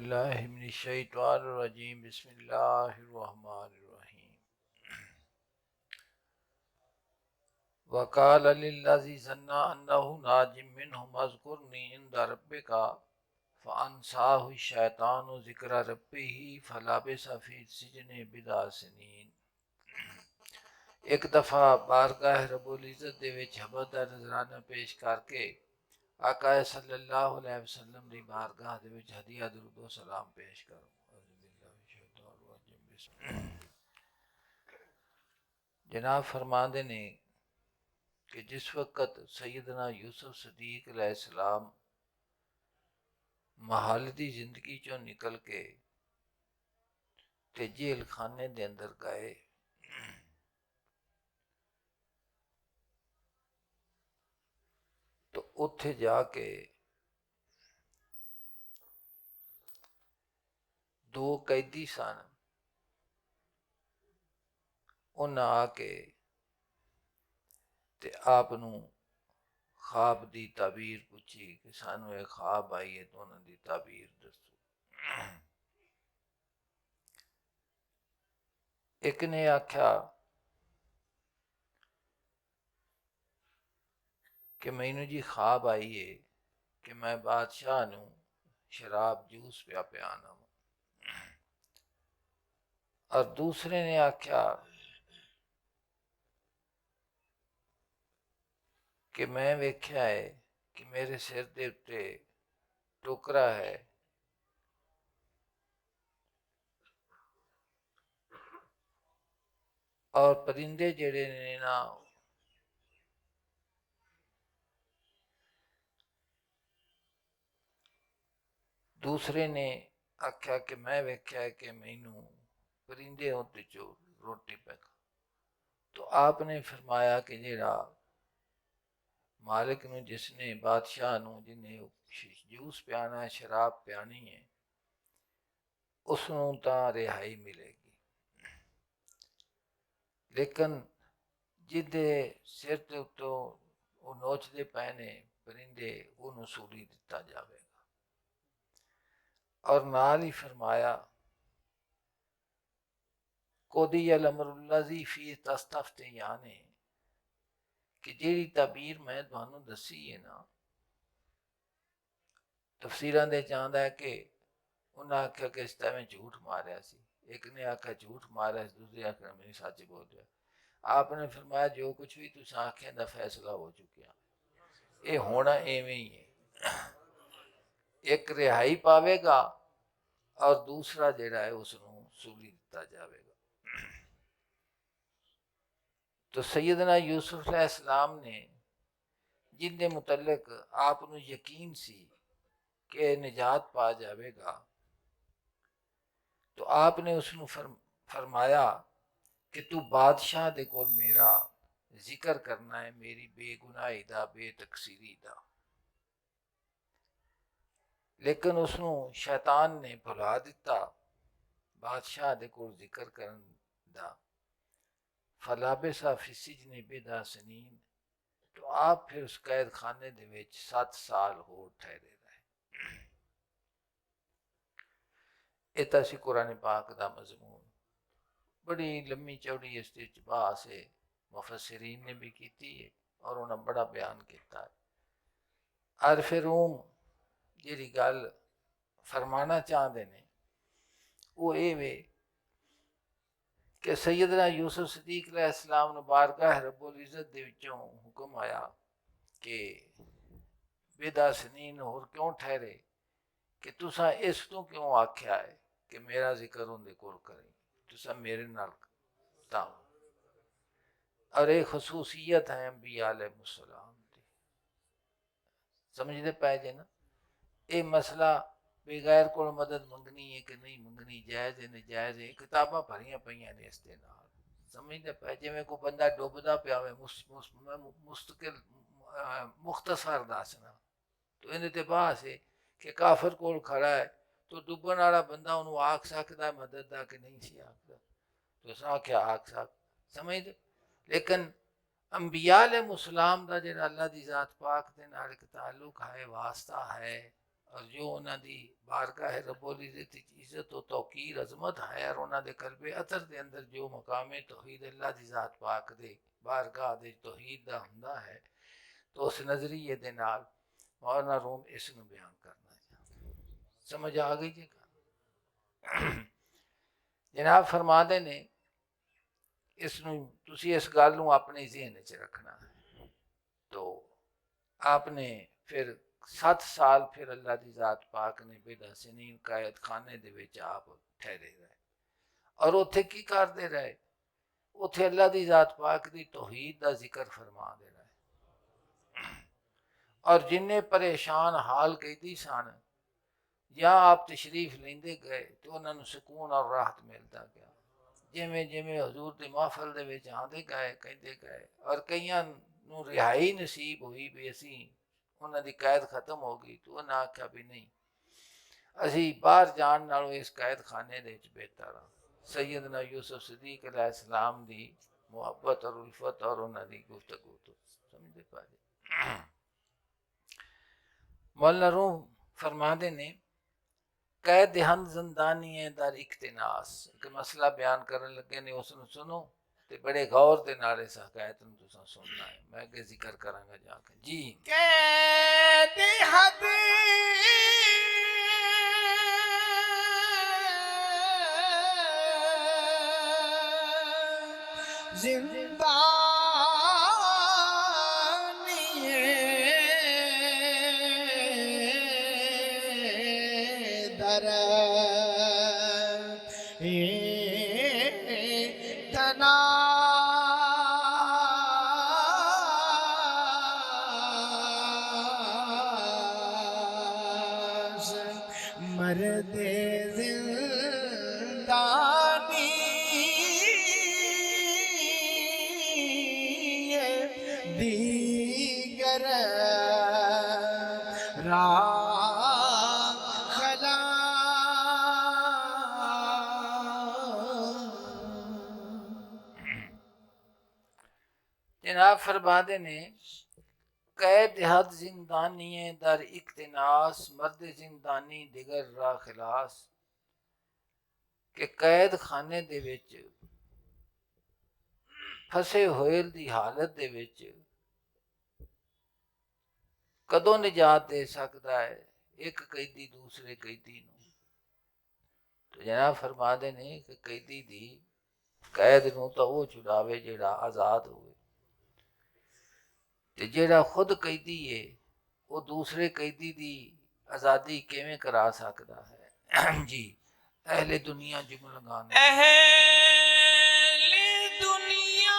बिस्मिल्लाहिर्रहमानिर्रहीम बिस्मिल्लाहिर्रहमानिर्रहीम वक़ाल लिल्लज़ी ज़न्ना अन्नहु नाजिम मिन्हुम अज़्कुरनी इंदा रब्बिका फ़अन्साहु शैतानु ज़िक्रा रब्बिही फ़लबिसा फ़ी सिजनि बिदअ सिनीन। एक दफ़ा बारगाह रब्बुल इज़्ज़त दे विच हबदा नज़राना पेश करके आका सल्लल्लाहु अलैहि वसल्लम दी बारगाह दे विच हदिया दुरूद व सलाम पेश करो। जनाब फरमाते ने कि जिस वक़्त सैयदना यूसुफ सदीक अलैहिस्सलाम महालती जिंदगी चो निकल के ते जेल खाने दे अंदर गए तो उत्थे जाके दो कैदी सन, उन्हें आके ते आप नूं ख्वाब दी ताबीर पूछी कि सानू एक ख्वाब आई है तो उन्हां दी ताबीर दसो। एक ने आख्या कि मैनू जी ख्वाब आई है कि मैं बादशाह नूं शराब जूस पिया पियाना, और दूसरे ने आख्या कि मैं वेख्या है कि मेरे सिर दे उत्ते टोकरा है और परिंदे जेड़े ने ना दूसरे ने आख्या कि मैं वेख्या है कि मैनू परिंदे होते चो रोटी पे। तो आपने फरमाया कि जेड़ा मालिक नू जिसने बादशाह नू जिन्हें जूस पियाना है शराब पियानी है उसनू तां रिहाई मिलेगी, लेकिन जिदे सिर के उत्तों वो नोचते पे ने परिंदे उन्होंने सूली दिता जाएगा। और नाल ही फरमाया कोदियल अमरुल्लाजी फी तस्तफ्ते याने कि जेड़ी ताबीर मैं तुहानू दसी है ना, तफसीरां दे चाहता है कि उन्हें आख्या कि इस टाइम झूठ मारिया सी, एक ने आख्या झूठ मारिया, दूसरे आख्या मैंने सच बोल दिया। आपने फरमाया जो कुछ भी तुस आख्या दा फैसला हो चुका, ये होना एवें ही है। एक रिहाई पावेगा और दूसरा जेड़ा है उसनू सूली दिता जाएगा। तो सैयदना यूसुफ अलैहिस्सलाम ने जिनके मुतल्लिक आपनू यकीन सी कि निजात पा जाएगा, तो आपने उसनू फरमाया कि तू बादशाह दे कोल मेरा जिक्र करना है मेरी बेगुनाही दा बेतकसीरी दा। लेकिन उसनू शैतान ने भुला दिता बादशाह दे कोल जिक्र करन दा। फलाबिसा फी सिजनि बिदअ सनीन, तो आप फिर उस कैद खाने दे विच 7 साल होर ठहरे रहे। इतना सी कुरान पाक दा मजमून। बड़ी लम्मी चौड़ी इसके बहस है, मुफस्सिरीन ने भी की है और उन्हें बड़ा बयान किया है। आरिफ रूम जिहड़ी गल फरमाना चाहते ने वो ये वे कि सैयदना यूसुफ सदीक अलैहिस्सलाम नूं बारगाह रब्बुल इज़्ज़त दे विचों हुक्म आया कि बिदअ सनीन होर क्यों ठहरे, कि तुसा इस तो क्यों आख्या है कि मेरा जिक्र उनके कोल करें, तुसा मेरे नाल तां। और एक खसूसियत है अंबिया अलैहिस्सलाम दी, समझते पै जे ना। ये मसला बेगैर को मदद मंगनी है कि नहीं मंगनी, जायज़ है नजायज़ है, किताबां भरियां पईयां ने इसके नाल। समझते पै जिवें कोई बंदा डुबदा पिया होवे मुस्तकिल मुख्तसर दसना, तो इहदे ते बहस है कि काफिर कोल खड़ा है तो डुबन वाला बंदा उन्होंने आख सकता है मदद दा कि नहीं सी आखदा, तो असां आख्या आख सक समझदे। लेकिन अंबिया अलैहिस्सलाम दा जेड़ा अल्लाह दी ज़ात पाक दे नाल इक ताल्लुक है, वास्ता है, और जो उन्होंने बारगाह रब्बुल इज़्ज़त इज़्ज़त और तौकीर अजमत है और उन्होंने कल्बे अतर के अंदर जो मकाम तौहीद अल्लाह दी ज़ात पाक दे बारगाह दे तौहीद दा हुंदा है, तो उस नज़रिए दे नाल मौलाना रूम इसनूं बयान करना चाहते। समझ आ गई जी? जनाब फरमाते ने इसनूं तुसी इस गल नूं अपने ज़हन च रखना है। तो आपने फिर 7 साल फिर अल्लाह दी ज़ात पाक ने बेदा सनीन कैद खाने दे विच आप ठहरे रहे और उत्थे की करते रहे, उत्थे अल्लाह दी ज़ात पाक दी तौहीद दा जिक्र फरमा दे रहे और जिन्ने परेशान हाल कैदी सन या आप तशरीफ लेंदे गए तो उन्होंने सुकून और राहत मिलता गया। जिमें जिमें हजूर की महफल दे विच आंदे गए कहते गए और कईयां नूं रिहाई नसीब हुई भी असी उन्हां दी कैद खत्म हो गई तो उन्हें आख्या भी नहीं असी बाहर जान नालों इस कैद खाने दे विच बेहतर हाँ। सैयदना यूसुफ सदीक अलैहिस्सलाम दी मुहब्बत और उल्फत और उन्हां दी गुफ्तगू तो समझे पाजे। मौलाना रूम फरमाते ने कैद हंद जिंदानी है दर इख्तिनास एक मसला बयान करन लगे ने उसनूं सुनो ते बड़े गौर दे नाल इस हकायत नूं तुसां सुनना है। मैं अगे जिक्र करांगा जाके जी। कैद हद जिंदानी दर तना मर्द जिंदानी दीगर खला जनाब फरमाते ने कैद हद जिंदानी दर इख्तिनास मर्द जिंदानी दिगर रा खिलास के कैद खाने दे विच फसे होए दी हालत दे विच कदों निजात दे सकता है एक कैदी दूसरे कैदी नूं। तो जनाब फरमाते ने कि कैदी दी कैद नूं तां वो छुड़ावे जेड़ा आज़ाद होवे ते जेड़ा खुद कैदी है वो दूसरे कैदी दी आज़ादी किवें करा सकता है। जी अहले दुनिया जुमला गाने अहले दुनिया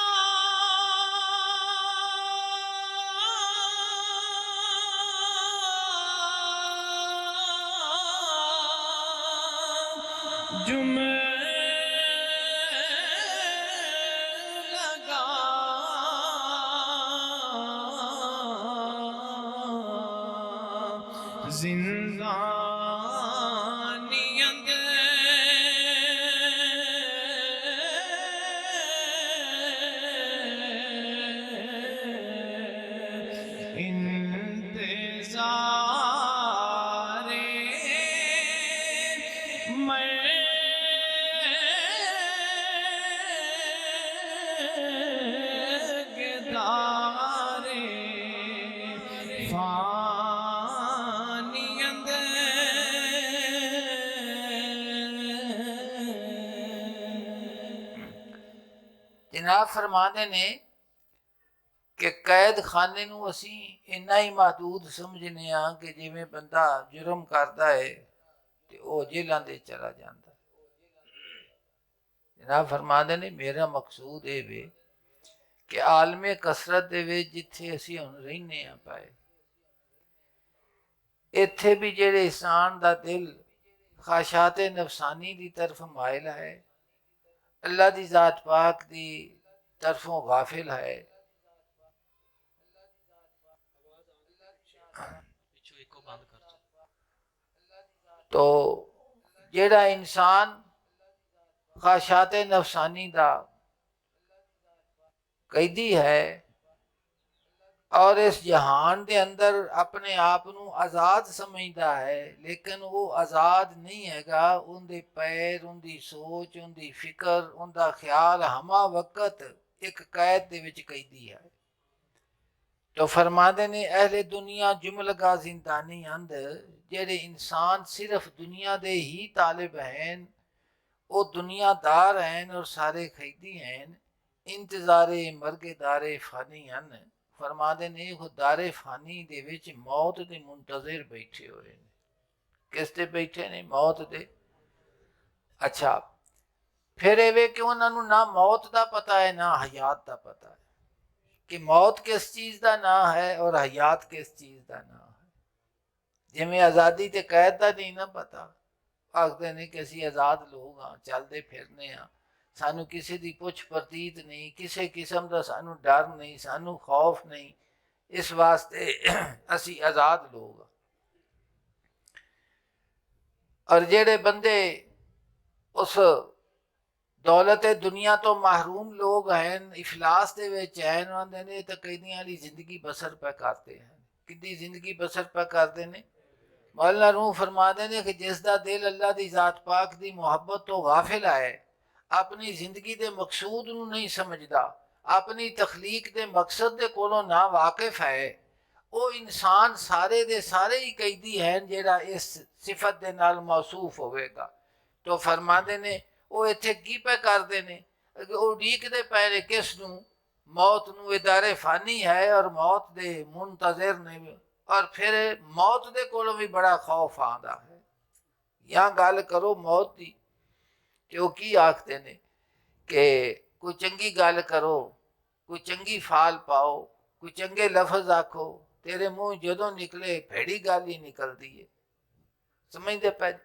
जुमला गा जिंदानियत इंतज़ारे मर्गदारे फानियत जनाब फरमाते ने कि कैद खाने नूं असी इन्ना ही महदूद समझने हाँ कि जिवें बंदा जुर्म करता है तो वह जेलों दे चला जाता है। जनाब फरमाते ने मेरा मकसूद ये वे कि आलमे कसरत दे विच जिथे असी हुण रहने आ पाए इत्थे भी जेड़े इंसान दा दिल ख्वाहिशाते नफसानी दी तरफ मायल है अल्लाह दी ज़ात पाक दी तरफों गाफिल है। तो जेड़ा इंसान ख्वाहिशाते नफसानी दा कैदी है और इस जहान के अंदर अपने आप नू आज़ाद समझदा है, लेकिन वो आज़ाद नहीं हैगा। उनके पैर, उनकी सोच, उनकी फिक्र, उनका ख्याल हमा वक्त एक कैद दे विच कैदी है। तो फरमाते ने अहले दुनिया जुमलगा जिंदानी अंद, जेड़े इंसान सिर्फ दुनिया दे ही तालिब हैं, वो दुनियादार हैं और सारे खैदी हैं। इंतजारे मरगेदारे फानी हन। फरमाते ने वो दारे फानी दे विच मौत दे मुंतज़िर बैठे हुए ने। किस ते बैठे ने? मौत दे। अच्छा, फिर एवे कि उन्होंने ना मौत का पता है ना हयात का पता है, कि मौत किस चीज़ का ना है और हयात किस चीज़ का ना है। जिमें आज़ादी ते कैद का नहीं ना पता, आखते ने कि असी आज़ाद लोग हाँ, चलते फिरने हाँ, सानू किसी की पुछ प्रतीत नहीं, किसी किस्म का सानू डर नहीं, सानू खौफ नहीं, इस वास्ते असी आज़ाद लोग हाँ। और जेड़े बंदे उस दौलत दुनिया तो महरूम लोग हैं, इफलास दे विच हैं, उन्होंने ने तो कैदियां वाली जिंदगी बसर पे करते हैं। कितनी जिंदगी बसर पे करते ने? मौलाना रूह फरमाते ने कि जिसका दिल अल्लाह की जात पाक की मुहब्बत तो गाफिल है, अपनी जिंदगी के मकसूद नू नहीं समझदा, अपनी तखलीक के मकसद के कोलों ना वाकिफ है, वो इंसान सारे दे सारे ही कैदी हैं जेड़ा इस सिफत के नाल मौसूफ होवेगा। तो फरमाते ने वो इत्थे की पे करते ने? उड़ीकते पए ने किस नू? मौत नू। इदारे फानी है और मौत दे मुंतज़िर ने, और फिर मौत दे कोलों भी बड़ा खौफ आंदा है। यहाँ गल करो मौत की, कि की आखते ने कि कोई चंगी गल करो, कोई चंगी फाल पाओ, कोई चंगे लफज आखो, तेरे मुँह जदों निकले भेड़ी गल ही निकलती है। समझते पे?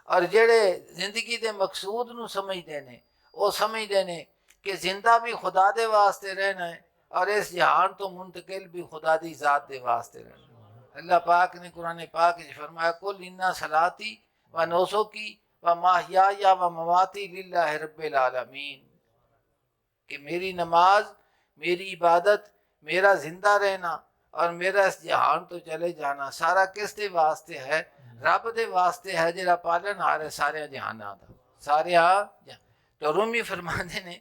और जेड़े जिंदगी के मकसूद नू समझते ने, वो समझते ने कि जिंदा भी खुदा दे वास्ते रहना है और इस जहान तो मुंतकिल भी खुदा दी जात दे वास्ते रहना। अल्लाह पाक ने कुरान पाक में फरमाया, कुल इन्ना सलाती व नौसुकी व माहिया व ममाती लिल्लाहि रब्बिल आलमीन, कि मेरी नमाज, मेरी इबादत, मेरा जिंदा रहना और मेरा इस जहान तो चले जाना सारा किस दे वास्ते है? रब दे वास्ते है, जेड़ा पालन हार है सारे जहाना दा। सारे तो रूमी फरमाते ने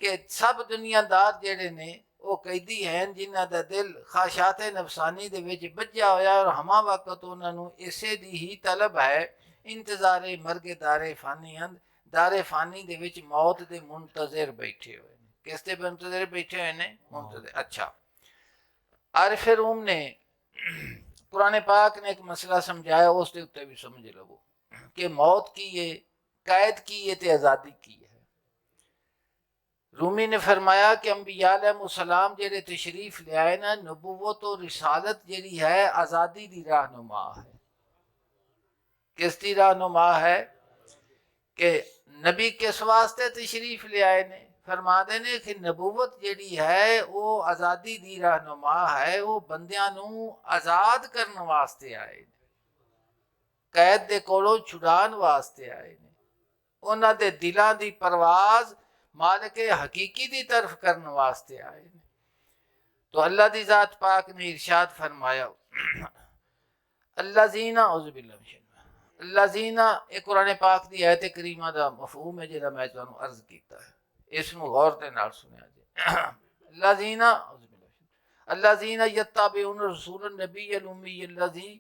कि सब दुनियादार जेड़े ने वो कैदी हैं जिन्हां दा दिल ख्वाहिशात नफसानी दे विच बज्झा होया और हमा वक्त उन्होंने इसे दी ही तलब है। इंतजारे मरगे दारे फानी अंद, दारे फानी दे विच मौत दे मुंतज़िर बैठे हुए ने। किस दे मुंतज़िर बैठे हुए ने? मुंतज़िर। अच्छा, आरिफ रूम ने कुरान पाक ने एक मसला समझाया, उसके उत्ते भी समझ लो कि मौत की है, कैद की है, तो आज़ादी की है। रूमी ने फरमाया कि अंबिया अलैहिस्सलाम जेड़े तशरीफ ले आए ना, नबूवत और रिसालत जेड़ी है आज़ादी दी रहनुमा है। किस दी रहनुमा है? कि नबी किस वास्ते तशरीफ ले आए ने? फरमाते ने कि नबूवत जेड़ी है वो आज़ादी दी रहनुमा है, वो बंदियां नू आज़ाद करने वास्ते आए ने, कैद दे कोलों छुड़ान वास्ते आए ने, उन्हां दे दिलां दी परवाज मालिक हकीकी दी तरफ करने वास्ते आए ने। तो अल्लाह दी जात पाक ने इरशाद फरमाया, अल्लाज़ीना अल्लाज़ीना, एक कुरान पाक दी आयत करीमा दा मफहूम है जेड़ा मैं तुहानू अर्ज कीता है, इसनू गौर दे नाल सुनिया जी। अल्लाज़ीना अल्लाज़ीना यत्ताबिऊन रसूलन नबिय्यल उम्मिय्यल लज़ी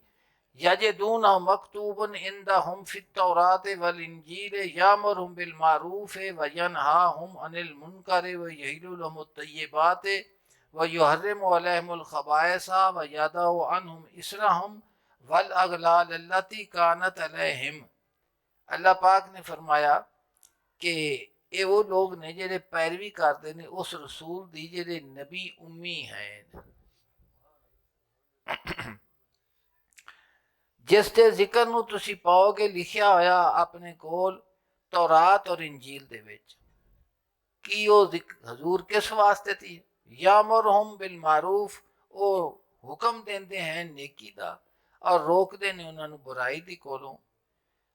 यजिदूनहु मक्तूबन इंदहुम फित तौरात वल इंजील यामुरुहुम बिल मारूफ व यनहाहुम अनिल मुनकर व यहिल्लु लहुमुत तय्यिबात व युहर्रिमु अलैहिमुल खबाइसा व यदउ अन्हुम इसरहुम वल अगलाल अल्लती कानत अलैहिम। अल्लाह पाक ने फरमाया कि ये वो लोग ने जेड़े पैरवी करते ने उस रसूल दी जेड़े नबी उम्मी हैं, जिस दे जिक्र नू तुसी पाओगे लिखिया होया अपने कोल तौरात और इंजील दे विच। कि वो हजूर किस वास्ते थी? यामुरुहुम बिल मारूफ, वो हुक्म देंदे हैं नेकी दा और रोकते ने उन्होंने बुराई दी कोलों।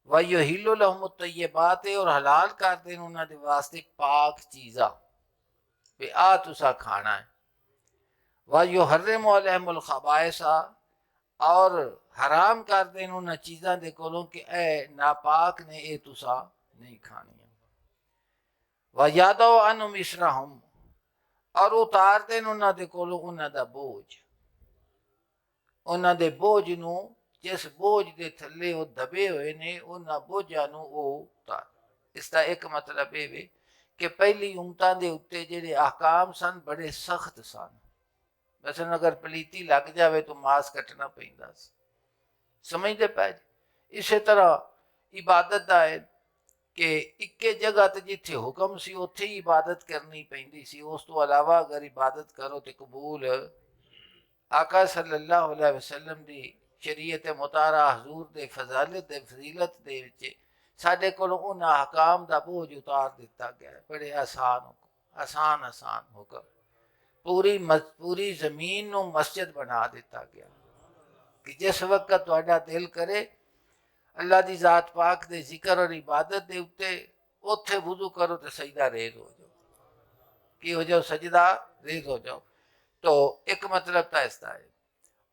व युहिल्लु लहुमुत तय्यिबात, और हलाल करते हैं उन्होंने वास्ते पाक चीज़ा, भी आ तुसा खाना है। व युहर्रिमु अलैहिमुल खबाइसा, और हराम कर देन उन्हां चीज़ां दे कोलों कि ए नापाक ने ये तुसा नहीं खानियां। व यादो अनु मिश्रहम, और उतार देन उन्हां दे कोलों उन्हां दा बोझ, उन्हां दे बोझ नूं, जिस बोझ दे थल्ले वो दबे हुए ने उन्हां बोझां नूं वो उतार। इसका एक मतलब ये वे कि पहली उम्मतां दे उत्ते जेड़े ahकाम सन बड़े सख्त सन। वैसे अगर पलीती लग जाए तो मांस कटना पैंदा सी, समझते पै। इसे तरह इबादत का है कि इक्के जगह ते जिथे हुक्म सी उत्थे ही इबादत करनी पैंदी सी, उस तो अलावा अगर इबादत करो तो कबूल आका सल्लल्लाहु अलैहि वसल्लम दी शरीयत मुतारा हजूर दे फजालत दे फजीलत दे विच साडे कोल उन्हां अहकाम दा बोझ उतार दिता गया है। बड़े आसान आसान हुक्म, पूरी जमीन नूं मस्जिद बना दिता गया कि जिस वक्त तुहाडा दिल करे अल्लाह दी जात पाक दे जिक्र और इबादत दे उत्ते उत्थे वुजू करो तो सजदा रेज हो जाओ, कि हो जाओ सजदा रेज हो जाओ। तो एक मतलब तो इसका है।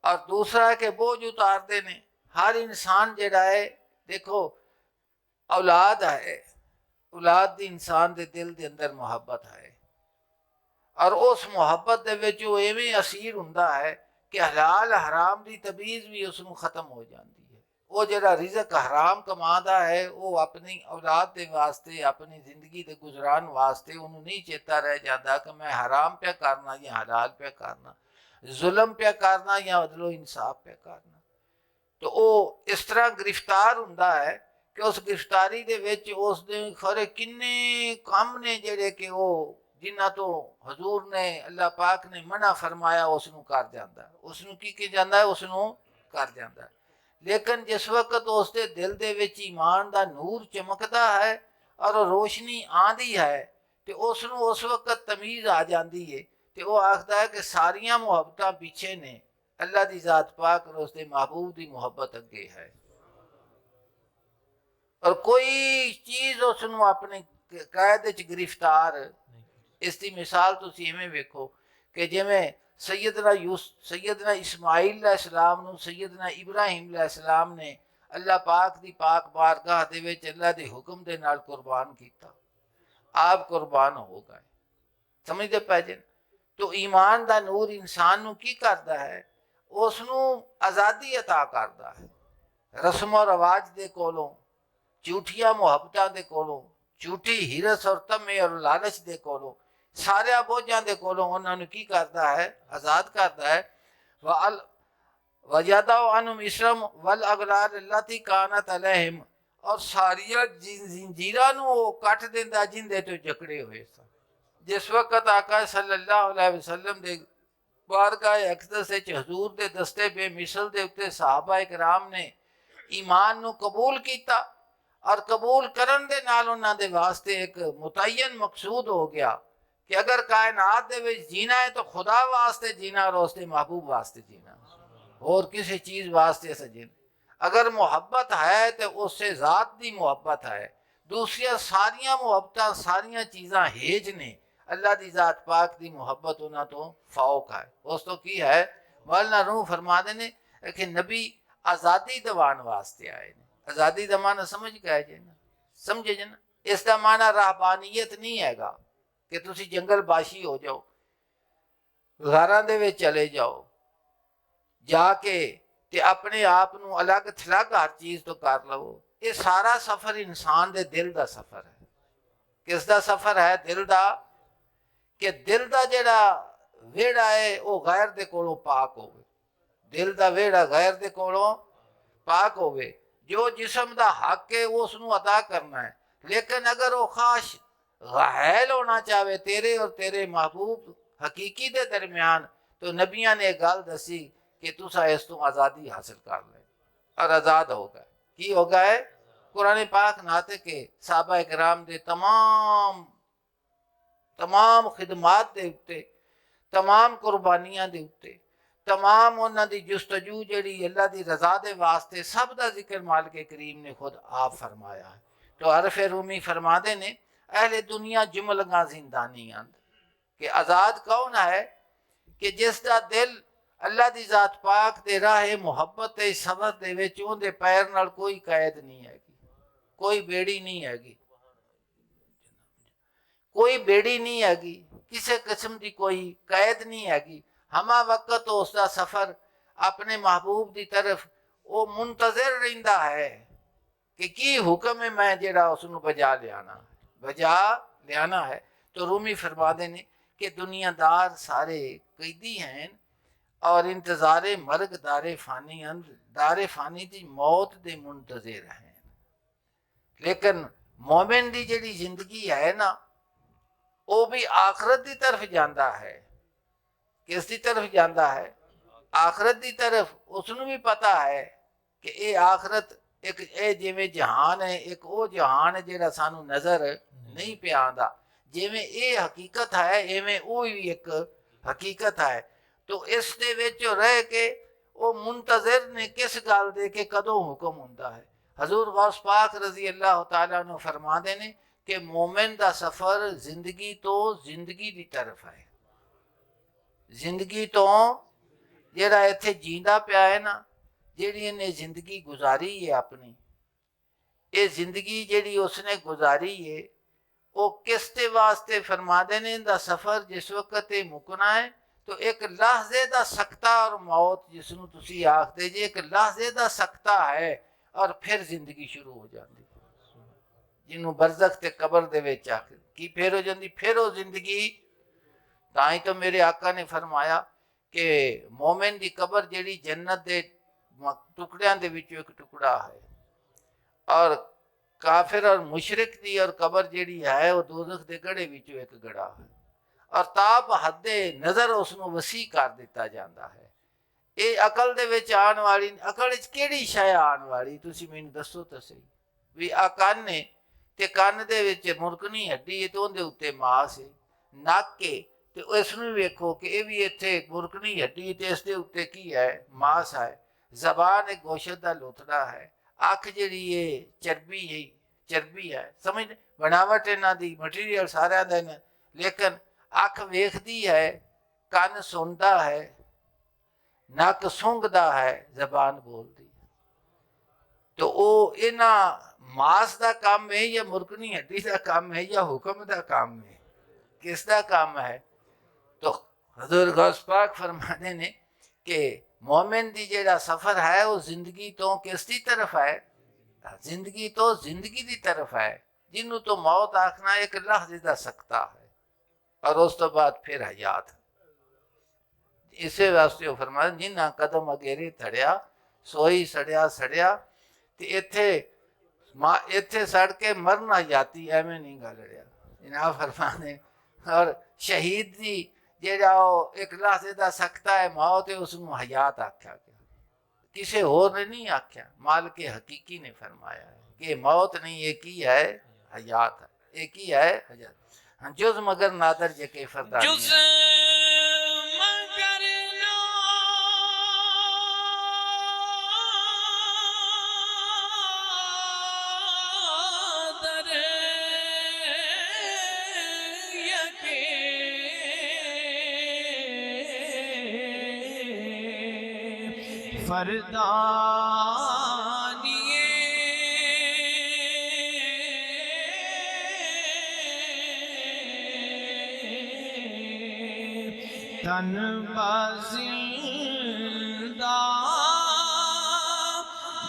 और दूसरा है कि बोझ उतारते ने हर इंसान जड़ा है, देखो औलाद है, औलाद दी इंसान दे दिल दे अंदर मुहब्बत है, और उस मुहब्बत दे विच वो एवें असीर हुंदा है कि हलाल हराम दी तमीज़ भी उसनूं खत्म हो जाती है। वो जड़ा रिज़क हराम कमादा है वो अपनी औलाद दे वास्ते, अपनी जिंदगी दे गुजरान वास्ते उन्होंने नहीं चेता रह जाता कि मैं हराम पे करना या हलाल पे करना, जुल्म पे करना या अदलो इंसाफ पे करना। तो वो इस तरह गिरफ्तार हुंदा है कि उस गिरफ्तारी दे विच उसने खरे किन्ने काम ने जेड़े कि वो जिन्हां तो हजूर ने अल्लाह पाक ने मना फरमाया उसनूं कर जांदा, उसनूं की जांदा है, उसनूं कर जांदा है। लेकिन जिस वक्त उसके दिल दे विच ईमान दा नूर चमकदा है और रोशनी आंदी है तो उसनूं उस वक्त तमीज़ आ जाती है, तो वो आखदा है कि सारियां मुहब्बतां पीछे ने, अल्लाह दी जात पाक और उसके महबूब दी मुहब्बत अगे है। और कोई चीज़ उसनूं अपने कैद च गिरफ्तार, इसकी मिसाल तुसीं इवें वेखो कि जिवें सैयदना इस्माइल अलैहिस्सलाम नूं सैयदना इब्राहिम अलैहिस्सलाम ने अल्लाह पाक दी पाक बारगाह दे विच अल्लाह दे हुक्म दे नाल कुर्बान कीता, आप कुर्बान हो गए, समझते पै जे। तो ईमान दा नूर इंसान नूं की करदा है, उसनूं आज़ादी अता करदा है रस्म और रवाज दे कोलों, झूठिया मुहब्बतां दे कोलों, झूठी हिरस और तमे और लालच दे कोलों, सारे बोझां दे कोलों उन्होंने की करता है, आज़ाद करता है। वजादा अनु मिश्रम वल अगलाल अल्लती कानत अलैहिम, और सारिया जंजीरां नूं वो कट दिंदा जिंदे तो जकड़े हुए सन। जिस वक्त आका सल्लल्लाहु अलैहि वसल्लम दे बारगाह अक़दस विच हजूर दे दस्ते बेमिसल दे उत्ते सहाबा इकराम ने ईमान नूं कबूल किया और कबूल करन दे नाल उन्हां दे वास्ते एक मुतय्यन मकसूद हो गया कि अगर कायनात दे विच जीना है तो खुदा वास्ते जीना और उसके महबूब वास्ते जीना, और किसी चीज़ वास्ते ऐसा जीना। अगर मुहब्बत है तो उससे ज़ात दी मुहब्बत है, दूसरिया सारिया मुहब्बतां सारिया चीज़ां हेज ने, अल्लाह दी ज़ात पाक दी मुहब्बत उन्हां तो फौक है। उस तो की है मौलाना रूह फरमाते ने कि नबी आज़ादी दिवान वास्ते आए ने। आज़ादी का माना समझ गए जे ना, समझे जे ना। इसका माना रहबानियत नहीं हैगा कि तुसी जंगलबाशी हो जाओ, घरां दे विच चले जाओ जाके ते अपने आप नूं अलग थलग हर चीज़ तो कर लवो। ये सारा सफ़र इंसान दे दिल का सफ़र है। किस दा सफ़र है? दिल का, कि दिल का जिहड़ा वेड़ा है वो गैर दे कोलों पाक होवे, दिल का वेड़ा गैर दे कोलों पाक होवे। जो जिस्म का हक है वो उसनूं अदा करना है, लेकिन अगर वो खाश गहैल होना चाहे तेरे और तेरे महबूब हकीकी के दरम्यान, तो नबिया ने गल दसी कि तुसा इस तो आज़ादी हासिल कर ले और आज़ाद हो गए। की हो गए? कुरान पाक नाते के साहबा इकराम दे तमाम खिदमात दे उत्ते, तमाम कुर्बानियां दे उत्ते, तमाम उन्हां दी जुस्तजू जिहड़ी अल्लाह दी रज़ा दे वास्ते सब दा जिक्र मालिक करीम ने खुद आप फरमाया है। तो हरफ रूमी फरमाते ने अहले दुनिया जुमलगा जिंदानी आंद कि आज़ाद कौन है कि जिसका दिल अल्लाह दी जात पाक दे राहे मुहब्बत ते सबर दे विच उहदे पैर नाल कोई कैद नहीं हैगी, कोई बेड़ी नहीं हैगी, कोई बेड़ी नहीं हैगी, किसी किस्म की कोई कैद नहीं हैगी। हमा वक्त उसका सफर अपने महबूब की तरफ वो मुंतजर रहिंदा है कि की हुक्म है मैं जरा उसनू बजा लियाना है। तो रूमी फरमाते ने कि दुनियादार सारे कैदी हैं और इंतजारे मरग दारे फानी दारे फानी की मौत के मुंतजर हैं। लेकिन मोमिन की जिहड़ी जिंदगी है ना वो भी आखरत की तरफ जाता है। किस की तरफ जाता है? आखरत की तरफ। उसनू भी पता है कि ये आखरत एक ये जिवें जहान है, एक वो जहान है जिहड़ा सानू नज़र नहीं पिया आंदा। जिवें ये हकीकत है इवें वो भी एक हकीकत है। तो इस दे विच रह के वो मुंतज़र ने किस गल दे के कदों हुक्म हुंदा है। हजूर गौस पाक रजी अल्लाह तआला अन्हु फरमाते ने कि मोमिन का सफ़र जिंदगी तो जिंदगी की तरफ है। जिंदगी तो जिहड़ा इत्थे जींदा पिया है ना, जिहड़ी इन्हें जिंदगी गुजारी है अपनी, ये जिंदगी जिहड़ी उसने गुजारी है वो किस दे वास्ते फरमाते ने इनका सफ़र जिस वक्त ये मुकना है तो एक लहजे का सकता और मौत जिसनू तुसी आखदे जे एक लहजे का सकता है और फिर जिंदगी शुरू हो जाती जिन्हों बरज़ख ते कबर दे विच आखदे की फिर हो जाती फिर वो जिंदगी। ताई तो मेरे आका ने फरमाया कि मोमिन की कबर जिहड़ी जन्नत के टुकड़ियां दे विचों एक टुकड़ा है और काफिर और मुशरिक की और कबर जिहड़ी है वो दोज़ख दे गड़े विचों एक गड़ा है और ताप हदे नज़र उसनू वसी कर दिता जाता है। ये अकल दे विच आने वाली अकल विच किहड़ी शै आने वाली तुसीं मैनूं दसो तो सही भी आ कन्न है ते कन्न दे विच मुरकनी हड्डी है ते उहदे उत्ते मास है। नक है ते इसनूं वेखो कि ये भी इत्थे मुरकनी हड्डी ते इस दे उत्ते की है मास है। जबान एक गोशत दा लोथड़ा है। अख जिहड़ी है चर्बी है। समझ बनावट इन्हां दी मटीरियल सारियां दे ने लेकिन अख वेखदी है, कन्न सुनदा है, नक सूंघदा है, जबान बोलदी। तो वो इन्हां मास का काम है या मुरकनी हड्डी का काम है या हुक्म का काम है? किसका काम है? तो हजूर गौस पाक फरमाने ने कि मोमिन दी जेड़ा सफर है वो जिंदगी तो किसकी तरफ है? जिंदगी तो जिंदगी की तरफ है जिन्हों तो मौत आखना एक लहजे का सकता है और उस तो बाद फिर हयात। इसे वास्ते वो फरमाया जिन्ना कदम अगेरे धड़िया सोई सड़िया सड़िया ते इत्थे सड़ के मरन हयाती एवं नहीं गल रहा जनाब फरमाने। और शहीद की जेड़ा एक लहजे का सकता है मौत है उसनू हयात आख्या गया, किसी होर ने नहीं आख्या। माल के हकीकी ने फरमाया है कि मौत नहीं एक ही है हयात है, एक ही है हयात। जुज मगर नादर जके फरदानी जुज मगर नादर यके फरदानिए तन बाजिंदा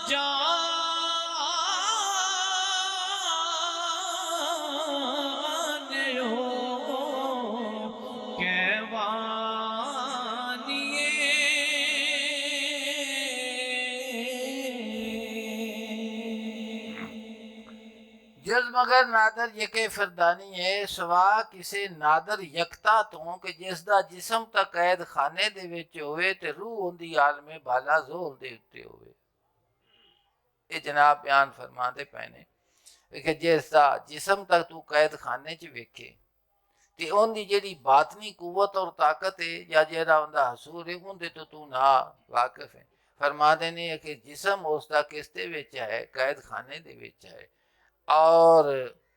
जान हो जुज मगर नादर यके फरदानी है सवा किसे नादर यकता तो कि जिसदा जिस्म ता कैद खाने दे विच होवे ते रूह उंदी आलमे बाला जोल दे उत्ते होवे। ये जनाब बयान फरमाते पे ने कि जिसदा जिस्म तक तू कैद खाने च वेखे ते उनदी जेड़ी बातनी कुवत और ताकत है या जेड़ा उनदा हसूर है उनदे तो तू ना वाकिफ है। फरमाते ने कि जिस्म उसदा किसते विच है कैद खाने दे विच है और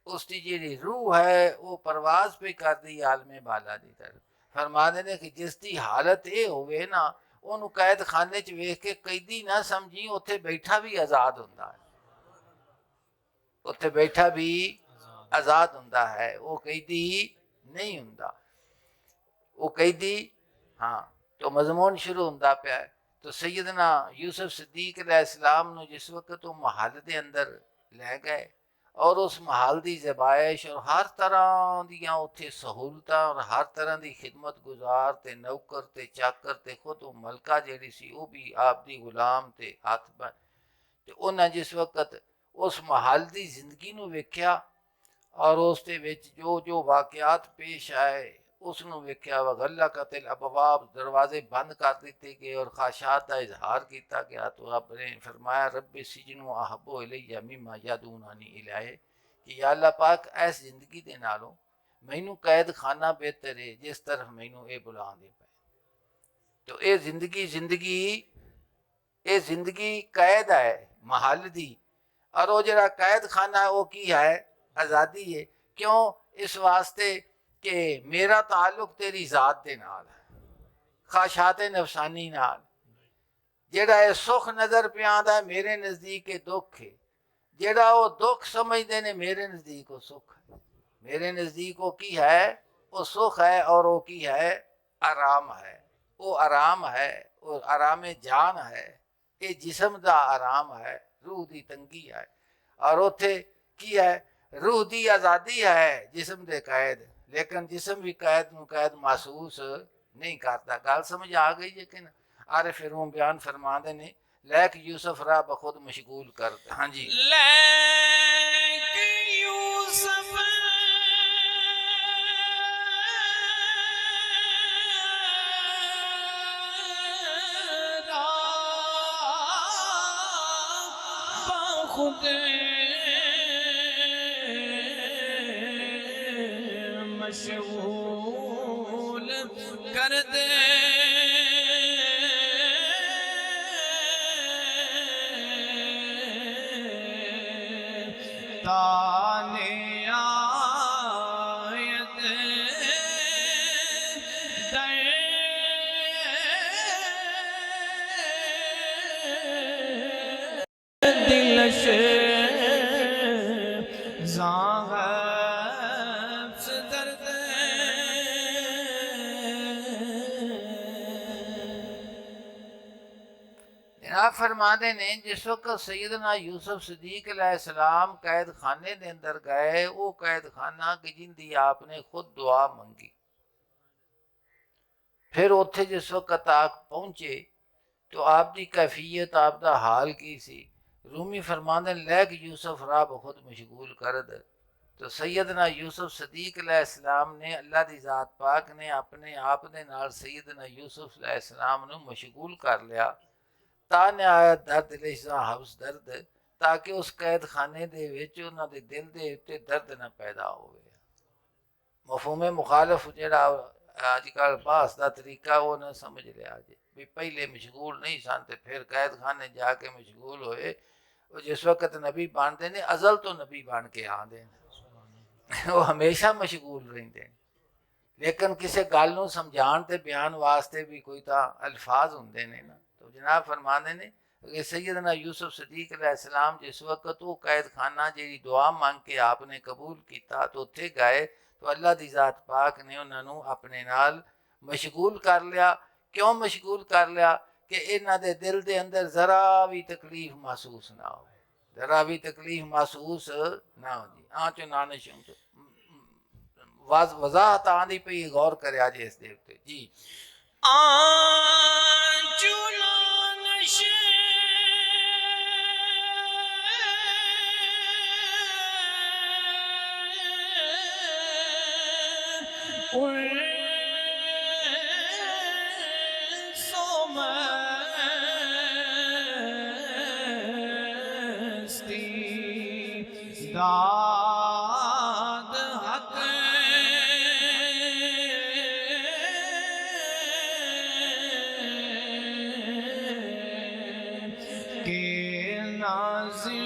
उसकी जी रूह है वो परवाज पे कर दी आलमे बाला की तरफ। फरमाते ने कि जिस दी हालत ये होवे ना ਉਹਨੂੰ कैद खाने च वेख के कैदी ना समझी उत्थे बैठा भी आजाद हुंदा है उत्थे बैठा भी आजाद हुंदा है वो कैदी नहीं हुंदा वो कैदी हाँ तो मजमून शुरू हुंदा पिया है तो सैयदना यूसुफ सिद्दीक अलैहिस्सलाम नु जिस वक्त वो महल दे अंदर ले गए और उस महल की ज़बाइश और हर तरह दियां उत्थे सहूलतां और हर तरह की खिदमत गुजार ते नौकर ते चाकर ते खुद वो मलका जिहड़ी सी वो भी आप दी गुलाम ते हथ बन ते उन्हें जिस वक्त उस महल की जिंदगी नूं वेख्या और उस दे विच जो जो वाकयात पेश आए उसनूं वेख्या वगल्ला कतिल अबवाब दरवाजे बंद कर दिते गए और खाशात का इजहार किया गया तो आपने फरमाया रब्बे सिजनु अहब्बु इलैया मिम्मा यदूनानी इलैहि कि या अल्लाह पाक ऐस जिंदगी दे नालों मैनू कैद खाना बेहतर है जिस तरफ मैनू ये बुलाते पे तो ये जिंदगी कैद है महल दी और वो जरा कैद खाना है वो की है आज़ादी है क्यों इस वास्ते कि मेरा ताल्लुक तेरी ज़ात दे नाल है ख्वाहिशात नफसानी नाल जेड़ा ये सुख नज़र पे आंदा है मेरे नज़दीक दुख है जेड़ा वो दुख समझते ने मेरे नज़दीक वो सुख है मेरे नज़दीक वो की है वो सुख है और वो की है आराम है वो आराम है वो आराम जान है ये जिस्म का आराम है रूह की तंगी है और उथे की है रूह की आज़ादी है जिस्म के कैद लेकिन जिस्म भी कैद नूं कैद महसूस नहीं करता गल समझ आ गई है कि आरे फिर वो बयान फरमाते ने लैक यूसुफ रा बखुद मशगूल करता हाँ जी लैक यूसुफ रा बखुद मशगूल कर दे ताने आयत दिलश ज़ाग़ब दर्द जनाब फरमाते ने जिस वक्त सैयदना यूसुफ सिद्दीक अलैहिस्सलाम कैद खाने के अंदर गए वो कैद खाना कि जिंदी आपने खुद दुआ मंगी फिर उत्थे जिस वक्त आप पहुंचे तो आपकी कैफियत आपका हाल की सी रूमी फरमाते लैक यूसुफ रा खुद मशगूल कर दे तो सैयदना यूसुफ सदीक अलैहिस्सलाम ने अल्लाह की ज़ात पाक ने अपने आप दे नाल सैयदना यूसुफ अलैहिस्सलाम नूं मशगूल कर लिया ताने आया दर्द लिशा हफ्स दर्द ताकि उस कैद खाने दे विच उन्हां दे दिल दे उत्ते दर्द ना पैदा होवे मफहूम मुखालफ जिहड़ा अजकल बहस का तरीका वो ना समझ लिया जे भी पहले मशगूल नहीं सन ते फिर कैद खाने जाके मशगूल होए जिस वक्त नबी बनते ने अजल तो नबी बन के आते हैं वो हमेशा मशगूल रहिंदे ने लेकिन किसी गल नूं समझाण ते बयान वास्ते भी कोई तो अल्फाज हुंदे ने ना तो जनाब फरमाते ने कि सैयदना यूसुफ सदीक अलैहिस्सलाम जिस वक्त वो कैद खाना जी दुआ मंग के आपने कबूल किया तो उत्थे गए तो अल्लाह की ज़ात पाक ने उन्होंने अपने नाल मशगूल कर लिया क्यों मशगूल कर लिया कि इन्हां दे दिल दे अंदर ज़रा भी तकलीफ महसूस ना हो ज़रा भी तकलीफ महसूस ना हो जी हाँ चो नानिश वजाहत आंदी पई गौर करे आज इस दे उत्ते जी आंचुलानश सोमस्ती दाद हक के नाज़िंदा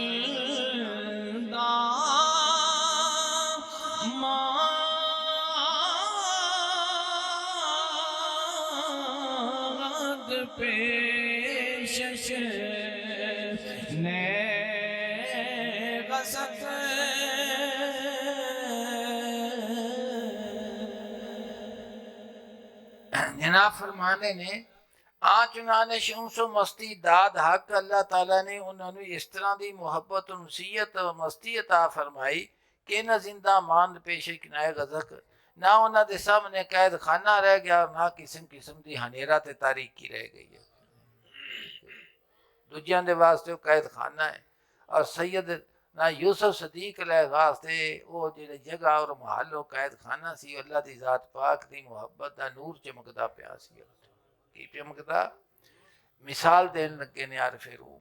पेश ने गसत जनाब फरमाने ने आ चुनाने शूसो मस्ती दाद हक अल्लाह ताला ने उन्होंने इस तरह की मुहब्बत नसीहत मस्ती अता फरमाई कि न जिंदा मान पेशे किनाए गजक ना उन्होंने सामने कैद खाना रह गया और ना किस्म किस्म की हनेरा ते तारीकी रह गई है। दूजियां दे वास्ते कैद खाना है और सैयद ना यूसुफ सदीक ले वास्ते वो जेड़े जगह और महल वो कैद खाना सी अल्लाह दी जात पाक दी मुहब्बत दा नूर चमकदा पिया सी। की चमकदा मिसाल देन लगे ने आरफे रूम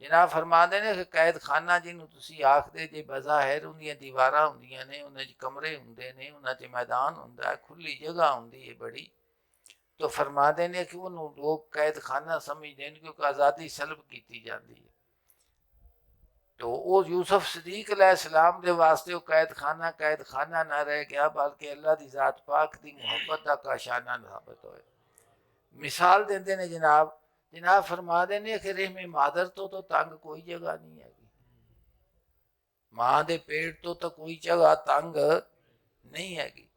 जनाब फरमाते ने कि कैद खाना जिन्हों तुसी आखदे जे बज़ाहिर उन्दियां दीवारां हुंदियां ने उन्हां च कमरे हुंदे ने उन्हां च मैदान हुंदा है खुली जगह हुंदी है बड़ी तो फरमाते ने कि उन्होंने लोग कैद खाना समझते हैं क्योंकि आज़ादी सलब की जाती है। तो वो यूसुफ सदीक अलैहिस्सलाम दे वास्ते कैद खाना ना रह गया बल्कि अल्लाह दी जात पाक दी मुहब्बत दा काशाना साबित होए। मिसाल देंदे ने जनाब जनाब फरमा देने कि रहमे मादर तो तंग कोई जगह नहीं हैगी, मां दे पेट तो कोई जगह तंग नहीं हैगी।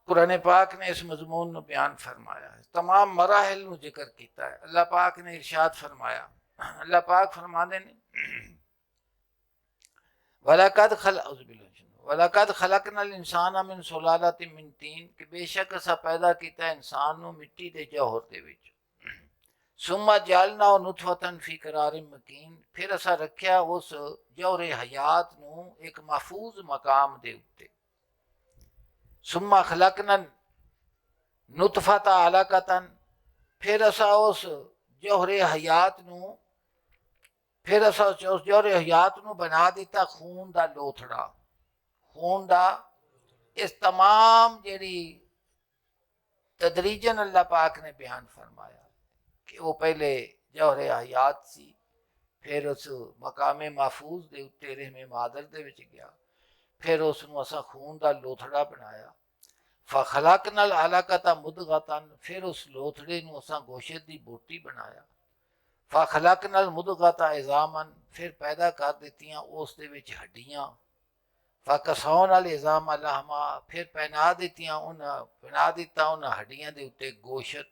कुरान पाक ने इस मजमून को बयान फरमाया है, तमाम मराहिल को जिक्र किया है। अल्लाह पाक ने इरशाद फरमाया, अल्लाह पाक फरमाते ने वलकद खलकनल इंसाना मिन सुलालतिन मिन तीन कि बेशक असा पैदा किया इंसान को मिट्टी के जौहर दे विच सुम्मा जालना नुतफतन फी करारिन मकीन फिर असा रखिया उस जौहरे हयात नू एक महफूज मकाम दे उत्ते सुम्मा खलकनन नुतफता अलकतन फिर असा उस जौहरे हयात नू फिर असा उस जौहरे हयात नू बना दिता खून दा लोथड़ा खून दा। इस तमाम जेड़ी तदरीजन अल्लाह पाक ने बयान फरमाया कि वो पहले जौहरे हयात सी फिर उस मकामे महफूज दे उत्ते रहमे मादर दे विच गया फिर उसनू असा खून दा लोथड़ा बनाया फखलकनल अलकता मुदगतन फिर उस लोथड़े नू असा गोशत दी बोटी बनाया फखलकनल मुदगता इज़ामन फिर पैदा कर दित्तियां उस दे विच हड्डियां फ़कसौनल इज़ाम लहमा फिर पहना दित्तियां बना दिता उन हड्डियां दे उत्ते गोशत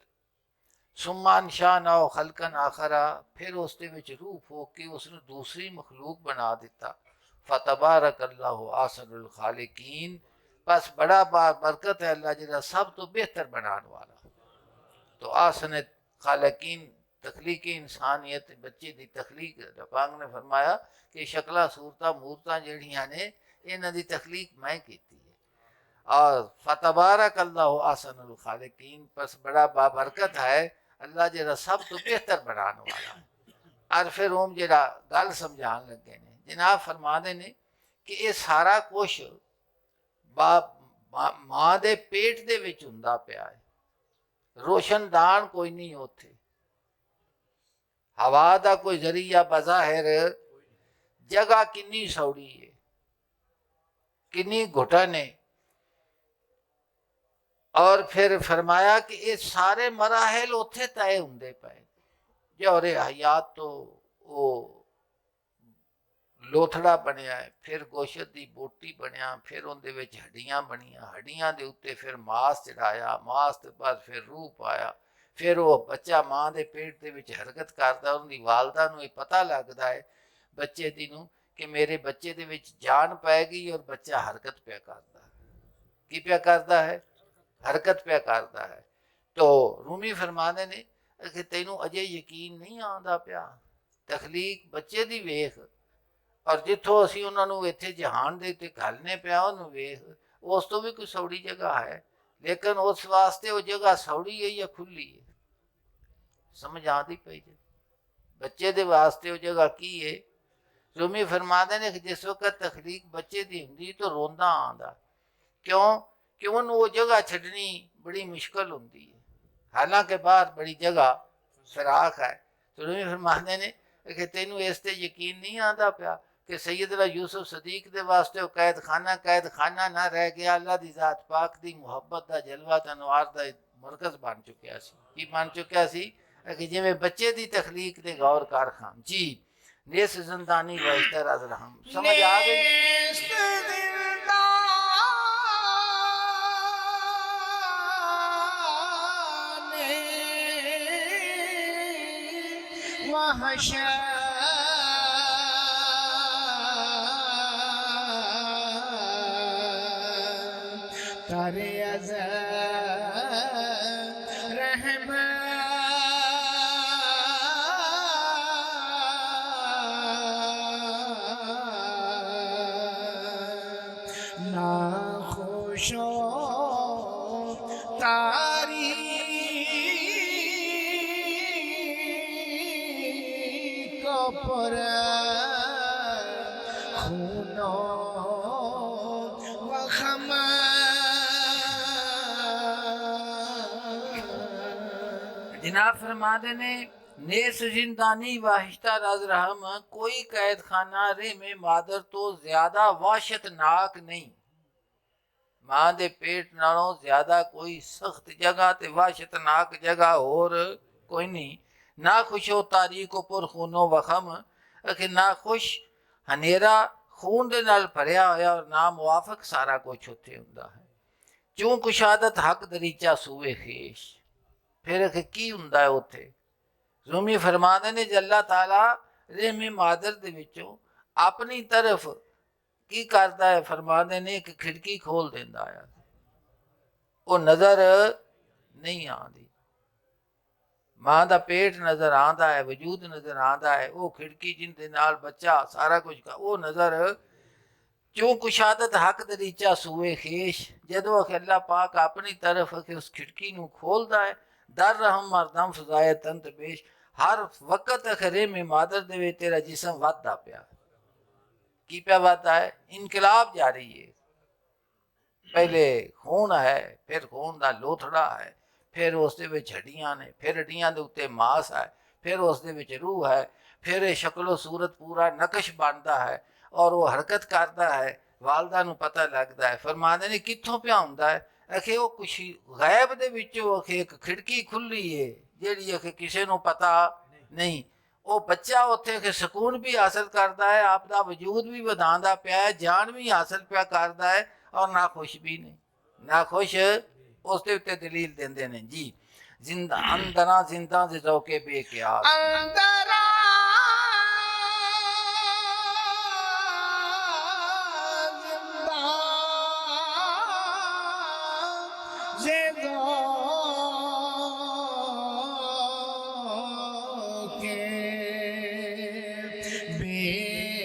सुम्मा अंशाअनाहु खल्कन आखरा फिर उस दे विच रूह फूक के उसने दूसरी मखलूक बना दिता फ़तबारकल्लाहु ahसनुल खालिकीन बस बड़ा बरकत है अल्लाह जिहड़ा सब तो बेहतर बनाने वाला। तो आसन खालिकीन तखलीक इंसानियत बच्चे की तखलीक रबांग ने फरमाया कि शक्ल सूरत मूरत जड़ियाँ ने इन्हां दी तखलीक मैं की है और फ़तबारकल्लाहु ahसनुल खालिकीन बस बड़ा बाबरकत है अल्लाह जरा सब तो बेहतर बनाने वाला। और फिर ओम जरा गल समझान लगे ने जनाब फरमाते ने कि ये सारा कुछ मां दे पेट दे विच हुंदा पिया है, रोशनदान कोई नहीं उत्थे, हवा का कोई जरिया बज़ाहिर जगह किन्नी सौड़ी है किन्नी घुटन है। और फिर फरमाया कि ये सारे मराहिल उत्थे तय होंदे पे जौहरे हयात तो वो लोथड़ा बनया है फिर गोशत की बोटी बनया फिर उनदे विच हड्डियां बनिया हड्डियां दे उत्ते फिर मांस चढ़ाया मांस के बाद फिर रूह पाया फिर वो बच्चा मां दे पेट दे विच हरकत करदा उनकी वालदा नूं पता लगदा है बच्चे दी नूं कि मेरे बच्चे दे विच जान पैगी और बच्चा हरकत पे करदा की पे करदा है हरकत पे करदा है। तो रूमी फरमाते ने कि तेनू अजे यकीन नहीं आंदा पिया तखलीक बच्चे दी वेख और जिथों असी उन्होंने इत्थे जहान दे उत्ते घलने पिया उन्होंने वेख उस तो भी कोई सौड़ी जगह है लेकिन उस वास्ते वो जगह सौड़ी है या खुली है समझ आती पई जी बच्चे दे वास्ते वो जगह की है। रूमी फरमाते ने कि जिस वक्त तखलीक बच्चे दी हुंदी तो रोंदा आंदा क्यों कि उन्होंने वो जगह छड्डनी बड़ी मुश्किल होंदी है हालांकि बाहर बड़ी जगह फिराक है। तो रूमी फरमाते ने कि तेनू इस ते यकीन नहीं आता पिया कि सैयदना यूसुफ सदीक दे वास्ते वो कैद खाना ना रह गया अल्लाह दी जात पाक दी मुहब्बत दा जलवा दा अनवार दा मरकज़ बन चुकिया सी की बन चुकिया सी कि जिवें बच्चे दी तखलीक ते गौर कर खान जी नेस जिंदानी वाइस्तर अज रहम समझ आ गई नेस्त जिंदाने वहशत करे अज़ नाखुशो तारी कपर खूनो वखम जनाब फरमाते ने नेस जिंदानी वाहिश्ता रज रहम कोई कैद खाना रे में मादर तो ज्यादा वाशतनाक नहीं मां दे पेट नालों ज्यादा कोई सख्त जगह ते वाशतनाक जगह और कोई नहीं ना खुशो तारीको पुर खूनो वखम कि ना खुश हनेरा खून दे नाल भरिया होया और ना मुआफक सारा कुछ उत्थे हुंदा है चूं कुशादत हक दरीचा सूए खेश फिर की हुंदा है उत्थे रूमी फरमाते ने जे अल्लाह ताला रहमी मादर दे विचों अपनी तरफ की करता है फरमाते ने एक खिड़की खोल देंदा है वो नजर नहीं आती मां दा पेट नजर आंदा है वजूद नजर आंदा है वो खिड़की जिंदे नाल बच्चा सारा कुछ का वो नजर क्यों कुशादत हक दरीचा सूए खेश जदों अल्लाह पाक अपनी तरफ के उस खिड़की नू खोलदा है दर रहम मरदम फजाए तंत पेश हर वक्त अखरे में मादर दे तेरा जिसम वादा पिया की पिया वादा है इनकलाब जारी है पहले खून है फिर खून दा लोथड़ा है फिर उस दे विच हड्डियां ने फिर हड्डियां दे उत्ते मांस है फिर उस दे विच रूह है फिर शक्लो सूरत पूरा नकश बनता है और वो हरकत करता है वालदा नू पता लगता है फरमाते ने कित्थों पिया हुंदा है अखे वो कुछ गैब दे विचों अखे एक खिड़की खुली है जेड़ी अखे किसी नू पता नहीं वो बच्चा उत्थे के सुकून भी हासिल करता है आपदा वजूद भी वधांदा पिया है जान भी हासिल पिया करता है और ना खुश भी नहीं ना खुश उसके उत्ते दलील देंदे ने जी जिंदा अंदरा जिंदा से जौके बेकियास अंदरा जिंदा के बेकयास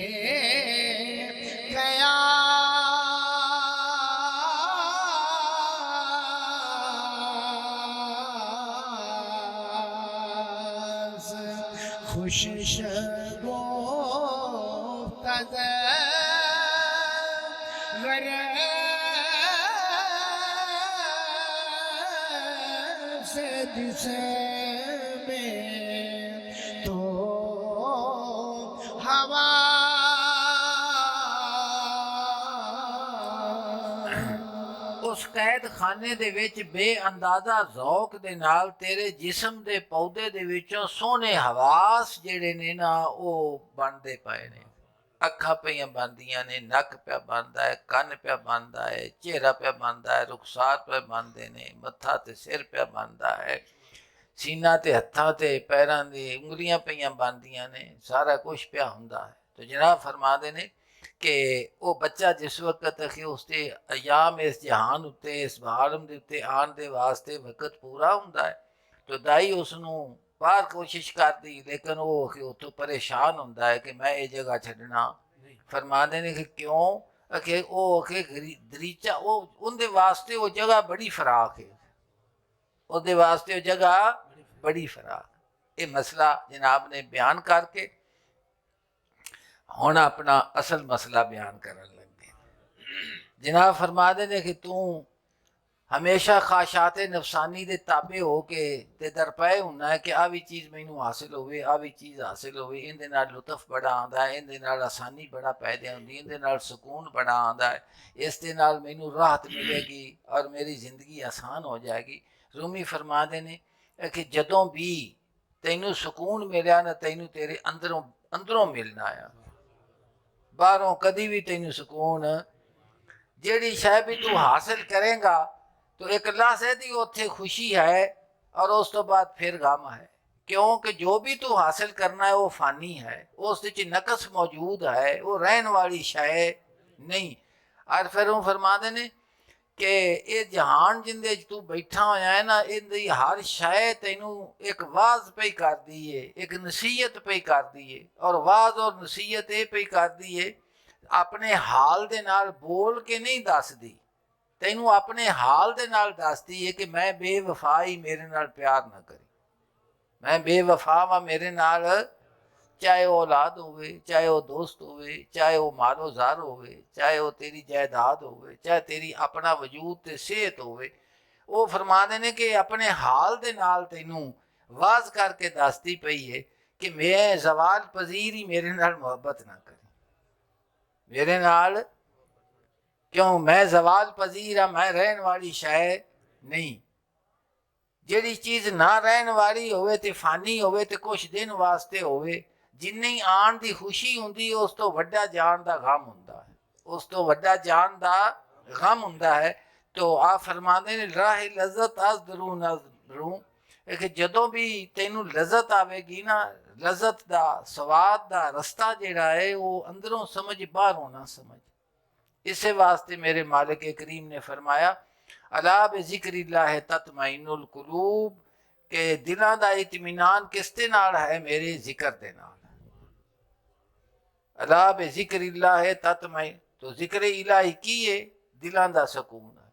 खुश शगो से दिसे में तो हवा उस कैद खाने दे विच बेअंदाजा ज़ौक दे नाल तेरे जिस्म दे पौधे दे विचों सोहने हवास जेड़े ने ना वो बनदे पए ने अखां पईयां बनदियां ने नक पिया बनदा है कन पिया बनदा है चेहरा पिया बनदा है रुखसार पिया बनदे ने मत्था ते सिर पिया बनदा है सीना ते हत्थां ते पैरां दी उंगलियां पईयां बनदियां ने सारा कुछ पिया हुंदा है तो जनाब फरमाते ने कि वो बच्चा जिस वक्त कि उसके अयाम इस जहान उत्ते इस आलम दे उत्ते आन दे वास्ते वक्त पूरा हुंदा है तो दाई उसनूं बाहर कोशिश करदी लेकिन वो उत्थों परेशान हुंदा है कि मैं ये जगह छड्डना फरमाते ने कि क्यों कि वो कि दरीचा वो उनदे वास्ते वो जगह बड़ी फराक है ਉਹਦੇ वास्ते वो जगह बड़ी फराक ये मसला जनाब ने बयान करके हुण अपना असल मसला बयान करन लगे जनाब फरमाते ने कि तू हमेशा ख्वाहिशात नफसानी दे ताबे हो के ते दरपे होना है कि आ भी चीज़ मैनू हासिल होवे आ भी चीज़ हासिल होवे इहदे नाल लुत्फ बड़ा आंदा है इहदे नाल आसानी बड़ा पैदा होंदी इहदे नाल सुकून बड़ा आंदा है इस दे नाल मैनू राहत मिलेगी और मेरी ज़िंदगी आसान हो जाएगी रूमी फरमाते ने कि जदों भी ਤੈਨੂੰ ਸਕੂਨ ਮਿਲਿਆ ਨਾ, ਤੈਨੂੰ ਤੇਰੇ ਅੰਦਰੋਂ ਮਿਲਣਾ ਆ। ਬਾਹਰੋਂ ਕਦੀ ਵੀ ਤੈਨੂੰ ਸਕੂਨ, ਜਿਹੜੀ ਸ਼ੈ ਵੀ ਤੂੰ ਹਾਸਿਲ ਕਰੇਗਾ तो एक लहजे दी उत्थे खुशी है और उस तो बाद फिर गम है, क्योंकि जो भी तू हासिल करना है वो फानी है, उस विच नकस मौजूद है, वो रहन वाली शै नहीं। और फिर वो फरमाते ने कि ये जहान जिंदे तू बैठा होया है ना, इहदी हर शै तैनू एक वाज पे कर दी है, एक नसीहत पे कर दी है। और वाज और नसीहत ये पे कर दी है, अपने हाल दे नाल बोल के नहीं दसदी, तैनू अपने हाल दे नाल दसदी है कि मैं बेवफा ही, मेरे नाल प्यार ना करी, मैं बेवफा वा मेरे नाल, चाहे वो औलाद होवे, चाहे वो दोस्त होवे, चाहे वो मालो जार होवे, चाहे वो तेरी जायदाद होवे, चाहे तेरी अपना वजूद ते सेहत होवे। वो फरमाते ने कि अपने हाल दे नाल तैनू वाज करके दसदी पई है कि मैं जवाल पजीर ही, मेरे नाल मोहब्बत ना करी, मेरे नाल, क्यों मैं जवाल पजीर हाँ, मैं रहन वाली शै नहीं। ਜਿਹੜੀ चीज़ ना रहन वाली होवे ते फानी होवे ते कुछ दिन वास्ते होवे, जिन्नी आन दी खुशी हुंदी उस तो वड्डा जान दा गम हुंदा है, उस तो वड्डा जान दा गम हुंदा है। तो आप फरमाते ने राह लज़्ज़त अज़ दरू नज़रू, कि जदों भी तैनू लज़्ज़त आवेगी ना, लज़्ज़त दा स्वाद दा रस्ता जिहड़ा है वो अंदरों समझ बाहरों ना समझ। इसे वास्ते मेरे मालिक करीम ने फरमाया अला बिज़िक्रिल्लाह तत्मइनुल कुलूब, के दिलों का इत्मीनान किसते नाल है, मेरे जिक्र दे नाल। अला बिज़िक्रिल्लाह तत्मइन, तो जिक्र इलाही की है, दिलों का सुकून है।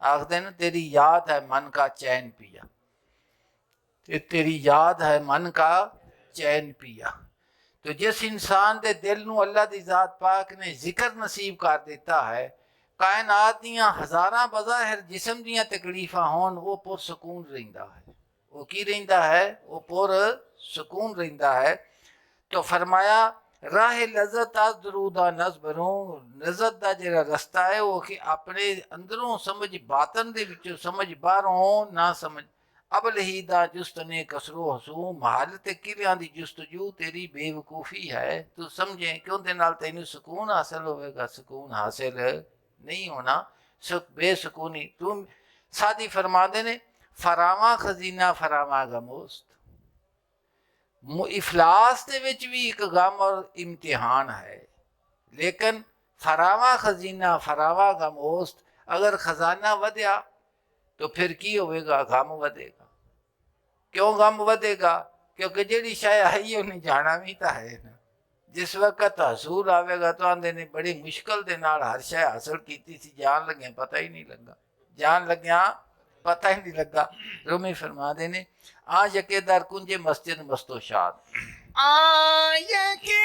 आखदे न तेरी याद है मन का चैन पिया, तेरी याद है मन का चैन पिया। तो जिस इंसान के दिल नूं अल्लाह दी ज़ात पाक ने जिक्र नसीब कर दिता है, कायनात दियां हज़ारां बज़ाहिर जिस्म दियां तकलीफ़ां होन, वो पुरसकून रहिंदा है। वो की रहिंदा है, वो पुरसकून रहिंदा है। तो फरमाया राह लज़्ज़त अज़ दरूदा नज़बरूं, लज़्ज़त दा जिहड़ा रस्ता है वो कि अपने अंदरों समझ, बातन दे विचों समझ, बाहरों ना समझ। अब लहीदा जुस्तने कसरो हसू, महालत किलियां दी जुस्तजू तेरी बेवकूफ़ी है। तू समझे कि उहदे नाल तैनू सुकून हासिल होवेगा, सुकून हासिल नहीं होना, बेसुकूनी। तुम सादी फरमाते ने फरावा खजीना फरावा गमोस्त, इफलास दे विच भी एक गम और इम्तिहान है, लेकिन फरावा खजीना फरावा गमोस्त, अगर खजाना वधिया तो फिर की होवेगा, गम वधेगा। क्यों गम वधेगा, क्योंकि जिहड़ी शै आई उन्हें जाना भी तो है ना। जिस वक्त हसूल आवेगा तो आंदे ने बड़ी मुश्किल दे नाल हर शै हासिल कीती सी, जान लग्या पता ही नहीं लगा, जान लग्या पता ही नहीं लगा। रूमी फरमाते ने आ यके दर कुंजे मस्जिद मस्तो शाद, आ यके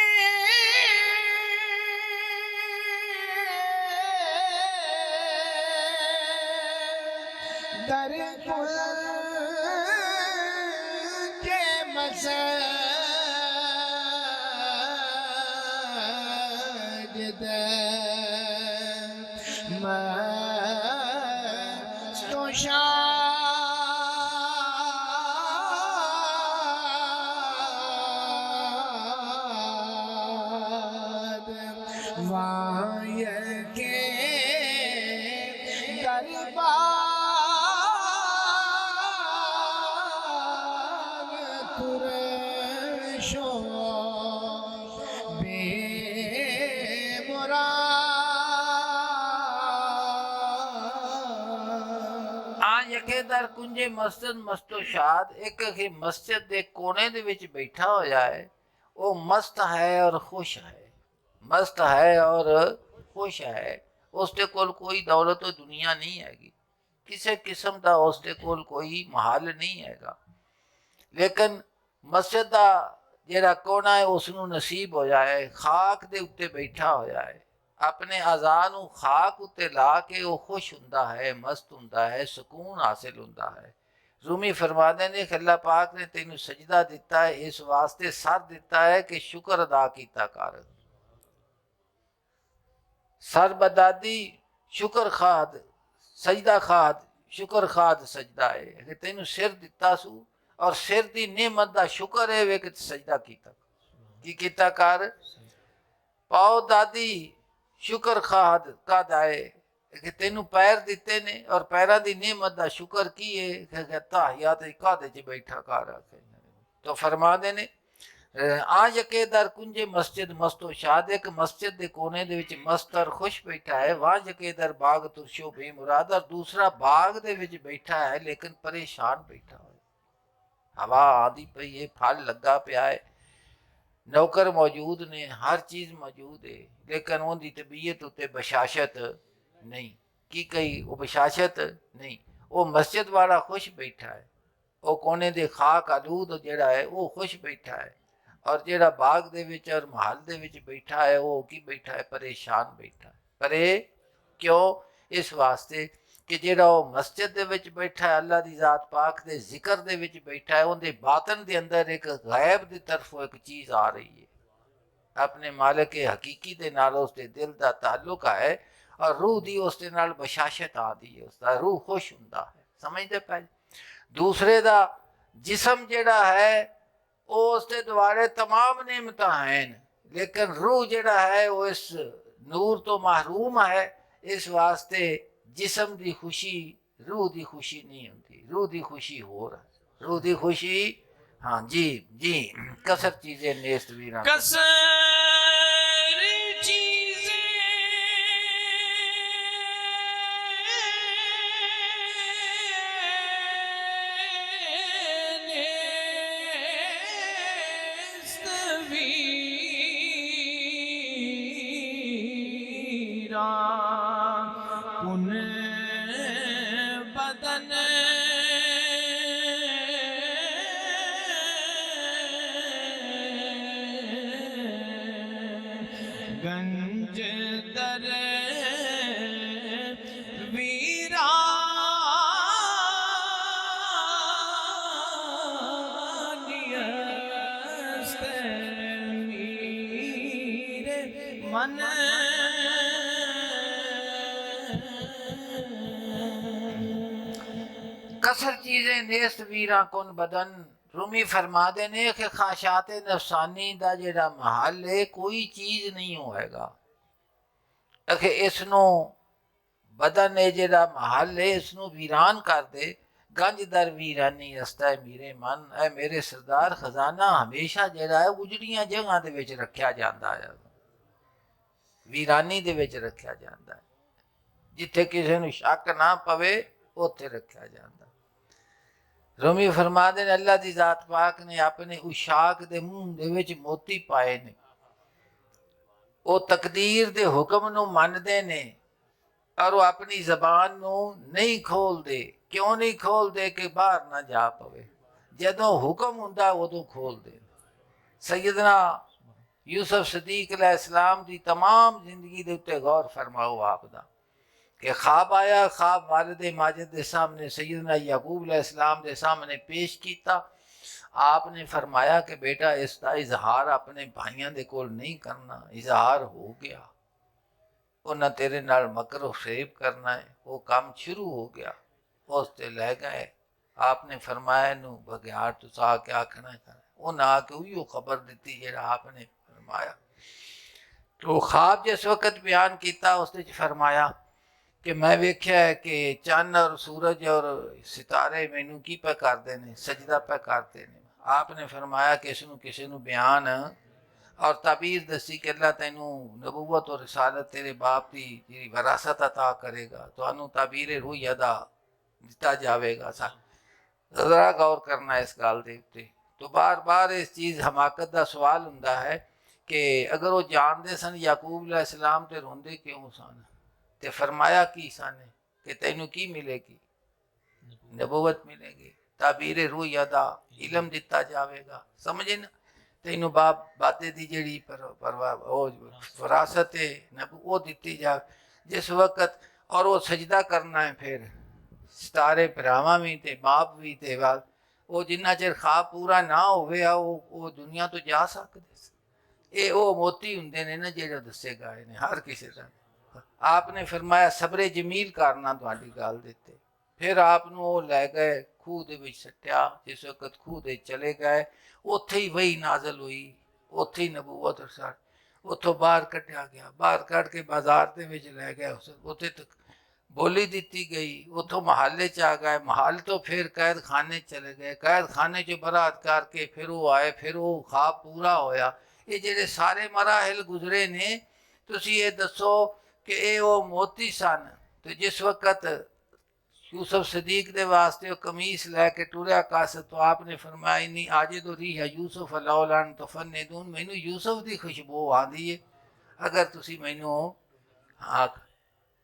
दर कुंजे मस्जिद मस्तो शाद, वहाँ यके दरबार कुरैशो दर कुंजे मस्जिद मस्तो शाद, एक ही मस्जिद के कोने दे विच बैठा होया है, वो मस्त है और खुश है, मस्त है और खुश है। उसके कोल कोई दौलत दुनिया नहीं हैगी, किसी किस्म का उसके कोल कोई महल नहीं हैगा, लेकिन मस्जिद का जिहड़ा कोना है उसनू नसीब होया है, खाक दे उत्ते बैठा होया है, अपने अज़ा नू खाक उत्ते ला के वो खुश हुंदा है, मस्त हुंदा है, सुकून हासिल हुंदा है। रूमी फरमाते ने कि अल्लाह पाक ने तेनू सजदा दिता है, इस वास्ते सर दिता है कि शुक्र अदा कीता कर। सर बदादी शुक्र खाद सजदा खाद, शुक्र खाद सजदा है कि तेनू सिर दिता सू और सिर की नेमत का शुक्र है वे कि सजदा किया की किता कर पाओ दादी शुक्र खाद का दाए कि तेनू पैर दिते ने और पैरों की नेमत का शुक्र की है ताहिया कादे च बैठा कर तो फरमा दे ने आ यके दर कुंजे मस्जिद मस्तो शाद एक मस्जिद के कोने दे विच मस्त और खुश बैठा है वहां यके दर बाग तुरशो बेमुराद और दूसरा बाग दे विच बैठा है लेकिन परेशान बैठा है हवा आदि पई है फल लगा पिया है नौकर मौजूद ने हर चीज मौजूद है लेकिन उनकी तबीयत उत्ते बशाशत नहीं की कही वो बशाशत नहीं वो मस्जिद वाला खुश बैठा है वो कोने दे खाक आलूद जेड़ा है वो खुश बैठा है और जेड़ा बाग दे विच और महल दे विच बैठा है वो की बैठा है परेशान बैठा है परे क्यों इस वास्ते कि जेड़ा वो मस्जिद दे विच बैठा है अल्लाह दी जात पाक दे जिक्र दे विच बैठा है उनके बातन दे अंदर एक गैब दी तरफों एक चीज़ आ रही है अपने मालिक के हकीकी दे नाल उसके दिल दा ताल्लुक है और रूह दी उसके नाल बशाशत आती है उसका रूह खुश हुंदा है समझते पे दूसरे दा जिस्म जेड़ा है वो उसके द्वारे तमाम नेमत हैं लेकिन रूह जेड़ा है वो इस नूर तो महरूम है इस वास्ते जिस्म की खुशी रूह की खुशी नहीं होती रूह की खुशी हो रहा रूह की खुशी हाँ जी जी कसर चीजें नेस्त वीरा कसर कुन बदन गंज दर वीरा मन कसर चीजें नेस्त वीरा कुन बदन रूमी फरमा देने कि खाशात नफसानी दा जेड़ा महल है कोई चीज नहीं होएगा अखे इसनों बदन है जेड़ा महल है इसनों वीरान कर दे गंज दर वीरानी रस्ता है मेरे मन है मेरे सरदार खजाना हमेशा जेड़ा है उजड़ियां जगह दे विच रखिया जांदा है वीरानी दे विच रखिया जांदा है जिथे किसी नूं शक ना पवे उत्थे रखिया जांदा रूमी फरमा दे अल्लाह दी जात पाक ने अपने उशाक दे मुंह दे विच मोती पाए ने वो तकदीर दे हुक्म नूं मनदे ने और वो अपनी जबान नूं नहीं खोलदे क्यों नहीं खोलदे कि बाहर ना जा पवे जदों हुक्म हुंदा उदों खोलदे सैयदना यूसुफ सदीक अलैहिस्सलाम दी तमाम जिंदगी दे उत्ते गौर फरमाओ आपदा कि ख्वाब आया ख्वाब वालिद माजिद के सामने सैयदना याकूब अलैहिस्सलाम के सामने पेश किया आपने फरमाया कि बेटा इसका इजहार अपने भाइयों के कोल नहीं करना इजहार हो गया उन्हें तेरे नाल मकर फेब करना है वो काम शुरू हो गया उसते लै गए आपने फरमाया नू बघियाड़ तुसा आके आखना कर उन्हें आके उही खबर दी जेड़ा आपने फरमाया तो ख्वाब जिस वक्त बयान किया उस फरमाया कि मैं वेख्या है कि चंद और सूरज और सितारे मैनू की पे करते हैं सजदा पे करते हैं आपने फरमाया कि इसनू किसी नू बयान और ताबीर दसी कि अल्लाह तैनू नबूवत और रिसालत तेरे बाप की जी विरासत अता करेगा तो ताबीर रूह अदा दिता जाएगा सा जरा गौर करना इस गल के उत्ते तो बार बार इस चीज़ हमाकत का सवाल हुंदा है कि अगर वो जानते सन याकूब अलैहिस्सलाम ते रोंदे क्यों सन ते फरमाया की सन कि तैनू की मिलेगी नबूवत मिलेगी ताबीर रूह अदा इलम दिता जाएगा समझे ना तेनू बाप बातें दी जड़ी विरासत है वो दी जा जिस वक्त और वो सजदा करना है फिर सितारे भरावां भी ते बाप भी ते वो जिन्ना चिर ख्वाब पूरा ना होवे वो दुनिया तो जा सकते ये वो मोती हुंदे ने ना जेड़े दसे गए ने हर किसी का आपने फरमाया सबरे जमील करना तुहाडी गल दिते फिर आप लै गए खूह ਦੇ ਵਿੱਚ ਸੱਟਿਆ। ਜਿਸ ਵਕਤ ਖੂਹ ਦੇ ਚਲੇ ਗਏ ਉੱਥੇ ਹੀ ਵਹੀ ਨਾਜ਼ਲ ਹੋਈ, ਉੱਥੇ ਹੀ ਨਬੂਵਤ ਰਸਾਲ ਉੱਥੋਂ ਬਾਹਰ ਕੱਢਿਆ ਗਿਆ। ਬਾਹਰ ਕੱਢ ਕੇ ਬਾਜ਼ਾਰ ਦੇ ਵਿੱਚ ਲੈ ਗਏ, ਉੱਥੇ ਤੱਕ ਬੋਲੀ ਦਿੱਤੀ ਗਈ। ਉੱਥੋਂ ਮਹੱਲੇ 'ਚ ਆ ਗਏ, ਮਹੱਲ ਤੋਂ ਫਿਰ ਕੈਦ ਖਾਨੇ ਚਲੇ ਗਏ, ਕੈਦ ਖਾਨੇ 'ਚ ਬਰਾਤ ਕਰਕੇ ਫਿਰ ਉਹ ਆਏ, ਫਿਰ ਉਹ ਖਾਬ ਪੂਰਾ ਹੋਇਆ। ਇਹ ਜਿਹੜੇ ਸਾਰੇ ਮਰਾਹਿਲ ਗੁਜ਼ਰੇ ਨੇ, ਤੁਸੀਂ ਇਹ ਦੱਸੋ ਕਿ ਇਹ ਉਹ ਮੋਤੀ ਸਨ। ਤੇ ਜਿਸ ਵਕਤ यूसुफ सदीक दे वास्ते वो कमीस लैके टुरया कासत, तो आपने फरमाया नहीं आजे तो री है यूसुफ अल्लाह तो फन्ने दून, मैनू यूसुफ की खुशबू आती है अगर तुसी मैनू हाँ।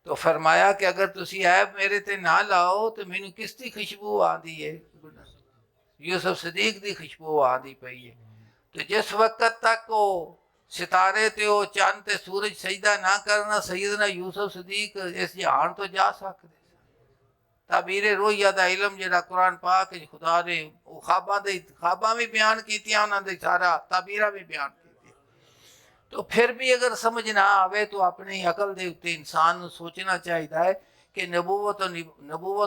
तो फरमाया कि अगर तुसी ऐब मेरे ते ना लाओ तो मैनू किसकी खुशबू आती है? यूसुफ सदीक की खुशबू आती पई है। तो जिस वक्त तक वो सितारे ते वो चंद ते सूरज सजदा ना करना, सैयदना यूसुफ सदीक इस जहान तो जा सकते। ताबीरे रोहिया दा इलम जिहड़ा कुरान पाक खुदा ने वो ख्वाबां भी बयान कीतियां, उन्होंने सारा ताबीरा भी बयान की। तो फिर भी अगर समझ ना आवे तो अपनी अकल दे उत्ते इंसान नूं सोचना चाहिए है कि नबूवत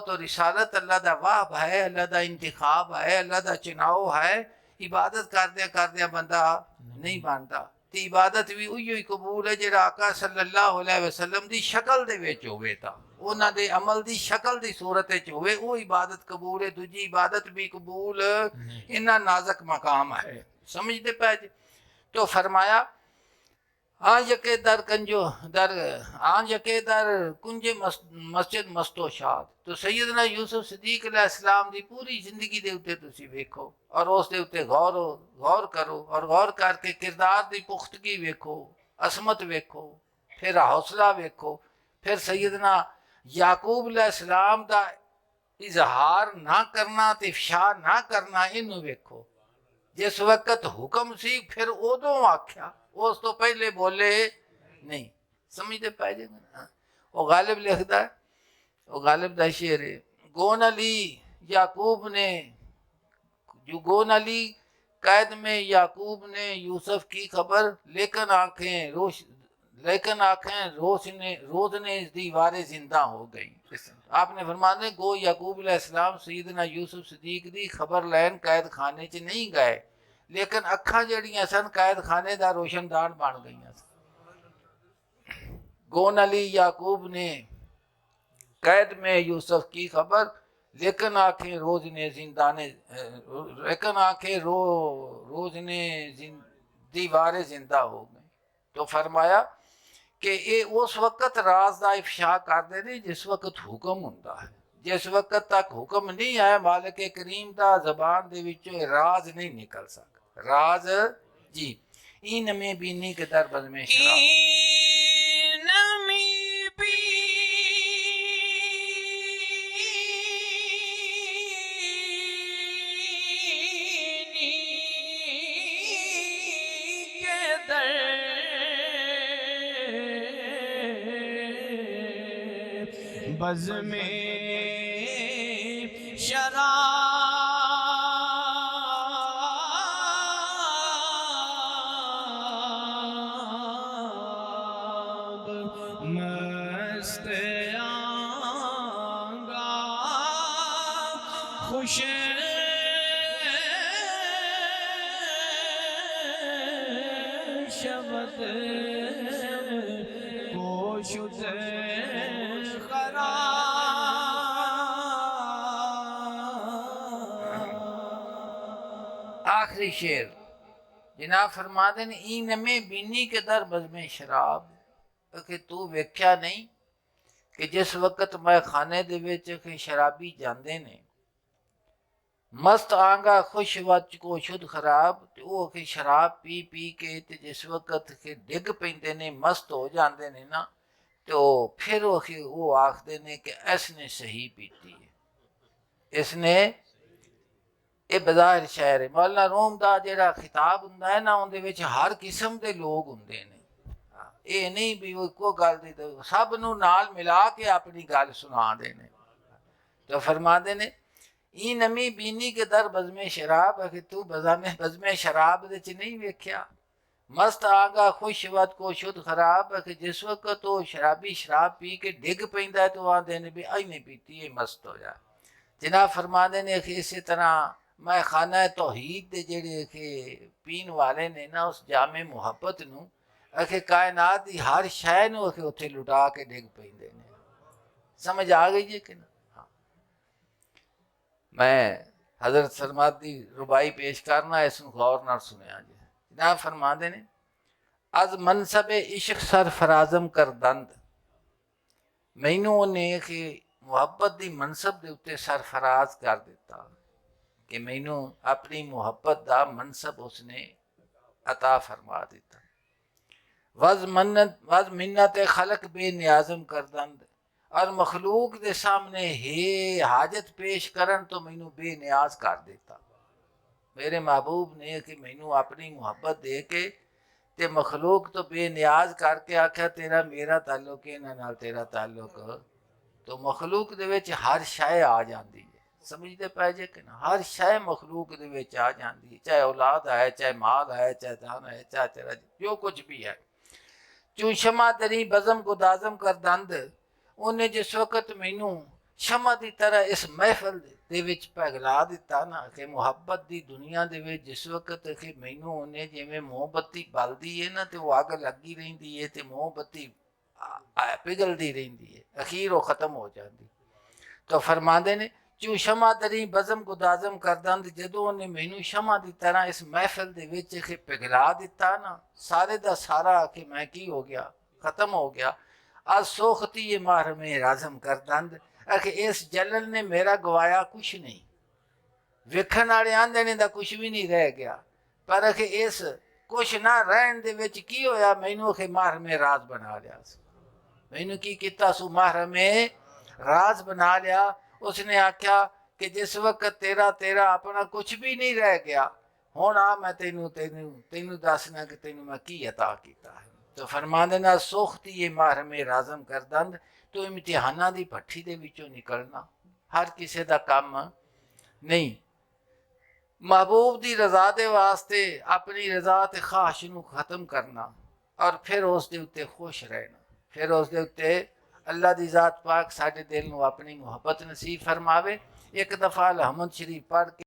और रिसालत अल्लाह दा वाहब है, अल्लाह दा इंतखाब है, अल्लाह दा चुनाव है। इबादत करदे बंदा नहीं बनता। तो इबादत भी उही ही कबूल है जिहड़ा आका सल्लल्लाहु अलैहि वसल्लम दी शक्ल दे विच होवे, तां उन्हां दे अमल दी शक्ल दी सूरत विच होवे, वो इबादत कबूल है। दूजी इबादत भी कबूल इन्ना नाज़ुक मकाम है, समझते पै जे। तो फरमाया आज यके दर कंजो दर आज यके दर कुंजे मस्जिद मस्तो शाद। तो सैयदना यूसुफ सदीक अलैहिस्सलाम दी पूरी जिंदगी दे उत्ते तुसी वेखो और उस दे उत्ते गौर करो और गौर करके किरदार दी पुख्तगी वेखो, असमत वेखो, फिर हौसला वेखो, फिर सैयदना याकूब अलैहिस्सलाम दा इजहार ना करना ते इफशा ना करना, इनू वेखो। जिस वक्त हुक्म सी फिर उदों आख्या, उस तो पहले बोले नहीं। समझते पै जे। वो गालिब लिखता है, वो गालिब दा शेर है, गोन अली याकूब ने जो गोन अली कैद में याकूब ने यूसुफ की खबर, लेकिन आंखें रोशने इस दीवारें जिंदा हो गई। आपने फरमाया गो याकूब अलैहिस्सलाम सैयदना यूसुफ सदीक दी खबर लैन कैद खाने च नहीं गए, लेकिन अखा जड़ियां सन कैद खाने का रोशनदान बन गई। गोन अली याकूब ने कैद में यूसुफ की खबर, लेकिन आंखें रोज ने जिंदाने लेकिन आंखें रोज ने दीवारें जिंदा हो गई। तो फरमाया कि ये उस वक्त राज का इफशा करते ने जिस वक्त हुक्म होंदा है। जिस वक्त तक हुक्म नहीं है मालिक करीम का जबान दे विचों राज नहीं निकल सकता। राज जी इन में बीनी के दर बज़्मे शराब बज़ में शराब मस्त आंगा खुश शबद को शुद्ध आखिरी शेर जनाब फरमाते ने ई नमे बीनी के दर बज़्मे शराब, कि तू वेख्या नहीं कि जिस वक्त मैं खाने दे विच कि शराबी जाते ने मस्त आंगा खुश वच को शुद्ध खराब, तो वो कि शराब पी पी के ते जिस वक्त के डिग पैंदे ने मस्त हो जाते ने ना, तो फिर वो आखते ने कि इसने सही पीती है, इसने ये बज़ाहिर शायर है। मौलाना रूम का जिहड़ा खिताब हुंदा है ना, उहदे विच हर किस्म के लोग हुंदे ने। ये नहीं भी वो इको गल दी सब नूं नाल मिला के अपनी गल सुना देने। तो फरमाते ने ई नमी बीनी के दर बज़्मे शराब, कि तू बज़्मे शराब दे च नहीं वेख्या मस्त आगा खुश वत को शुद्ध खराब, कि जिस वक्त तो शराबी शराब पी के डिग पैंदा है तो आंदे ने भी आई नहीं पीती है मस्त हो जा। जनाब फरमाते ने कि इसी तरह मैं खाना तौहीद दे जेड़े कि पीन वाले ने ना उस जामे मुहब्बत नूं अखे कायनात दी हर शै नूं अखे उत्थे लुटा के डिग पैंदे ने। समझ आ गई जी कि ना? हाँ। मैं हजरत सरमाद दी रुबाई पेश करना इस गौर नाल सुनिया जी। जनाब फरमाते ने अज मनसब इश्क सरफराजम कर दंद मैनू उन्हें कि मुहब्बत दी मनसब दे उत्ते सरफराज कर दिता कि मैनू अपनी मुहब्बत दा मनसब उसने अता फरमा दिता। वज मिन्नत खलक बेनियाजम कर दंद और मखलूक दे सामने हे हाजत पेश करन तो मैनू बेनियाज कर दिता। मेरे महबूब ने कि मैनू अपनी मुहब्बत दे के ते मखलूक तो बेनियाज करके आख्या तेरा मेरा ताल्लुक इन्हां नाल तेरा ताल्लुक, तो मखलूक दे विच हर शै आ जाती है। समझते पै जे कि ना? हर शै मखलूक दे विच आ जाती है, चाहे औलाद है, चाहे माल है, चाहे धन है, चाहे तेरा जो कुछ भी है। चूं शमा दरी बज़म गुदाज़म कर दंद उन्हें जिस वक्त मैनू शमा की तरह इस महफिल दे विच पिघला दिता ना कि मुहब्बत की दुनिया दे विच जिस वक्त कि मैनू उन्हें जिवें मोमबत्ती बलदी है ना तो वो अग लगी रहिंदी है तो मोमबत्ती पिघलती रहिंदी है, अखीर वो खत्म हो जाती। तो फरमाते ने चू शमा दरी बज़म गुदाज़म कर दंद जदों उन्हें मैनू शमा की तरह इस महफिल दे विच कि पिघला दिता ना सारे दा सारा कि मैं की हो गया, खत्म हो गया। आज सोखती ये मार में राजम कर दंद कि इस जलन ने मेरा गवाया कुछ नहीं, वेखण वाले आंदे ने दा कुछ भी नहीं रह गया, पर कि इस कुछ ना रहन दे विच की होया मैनू कि मार में राज बना लिया। मैनू की किता सू मार में राज बना लिया। उसने आख्या कि जिस वक्त तेरा तेरा अपना कुछ भी नहीं रह गया, हुण आ मैं तेनू तेनू तेनू दसना कि तेनू मैं की अता किया है। तो फरमांदे ना सोखती ये मार में राजम कर दंद तो इम्तिहाना की भट्ठी दे विचों निकलना हर किसी का काम नहीं। महबूब की रजा के वास्ते अपनी रजा ते ख्वाहिश नूं खत्म करना और फिर उस दे उत्ते खुश रहना, फिर उस दे उत्ते अल्लाह की ज़ात पाक साडे दिल नूं अपनी मुहब्बत नसीब फरमावे। एक दफ़ा अलहमद शरीफ पढ़ के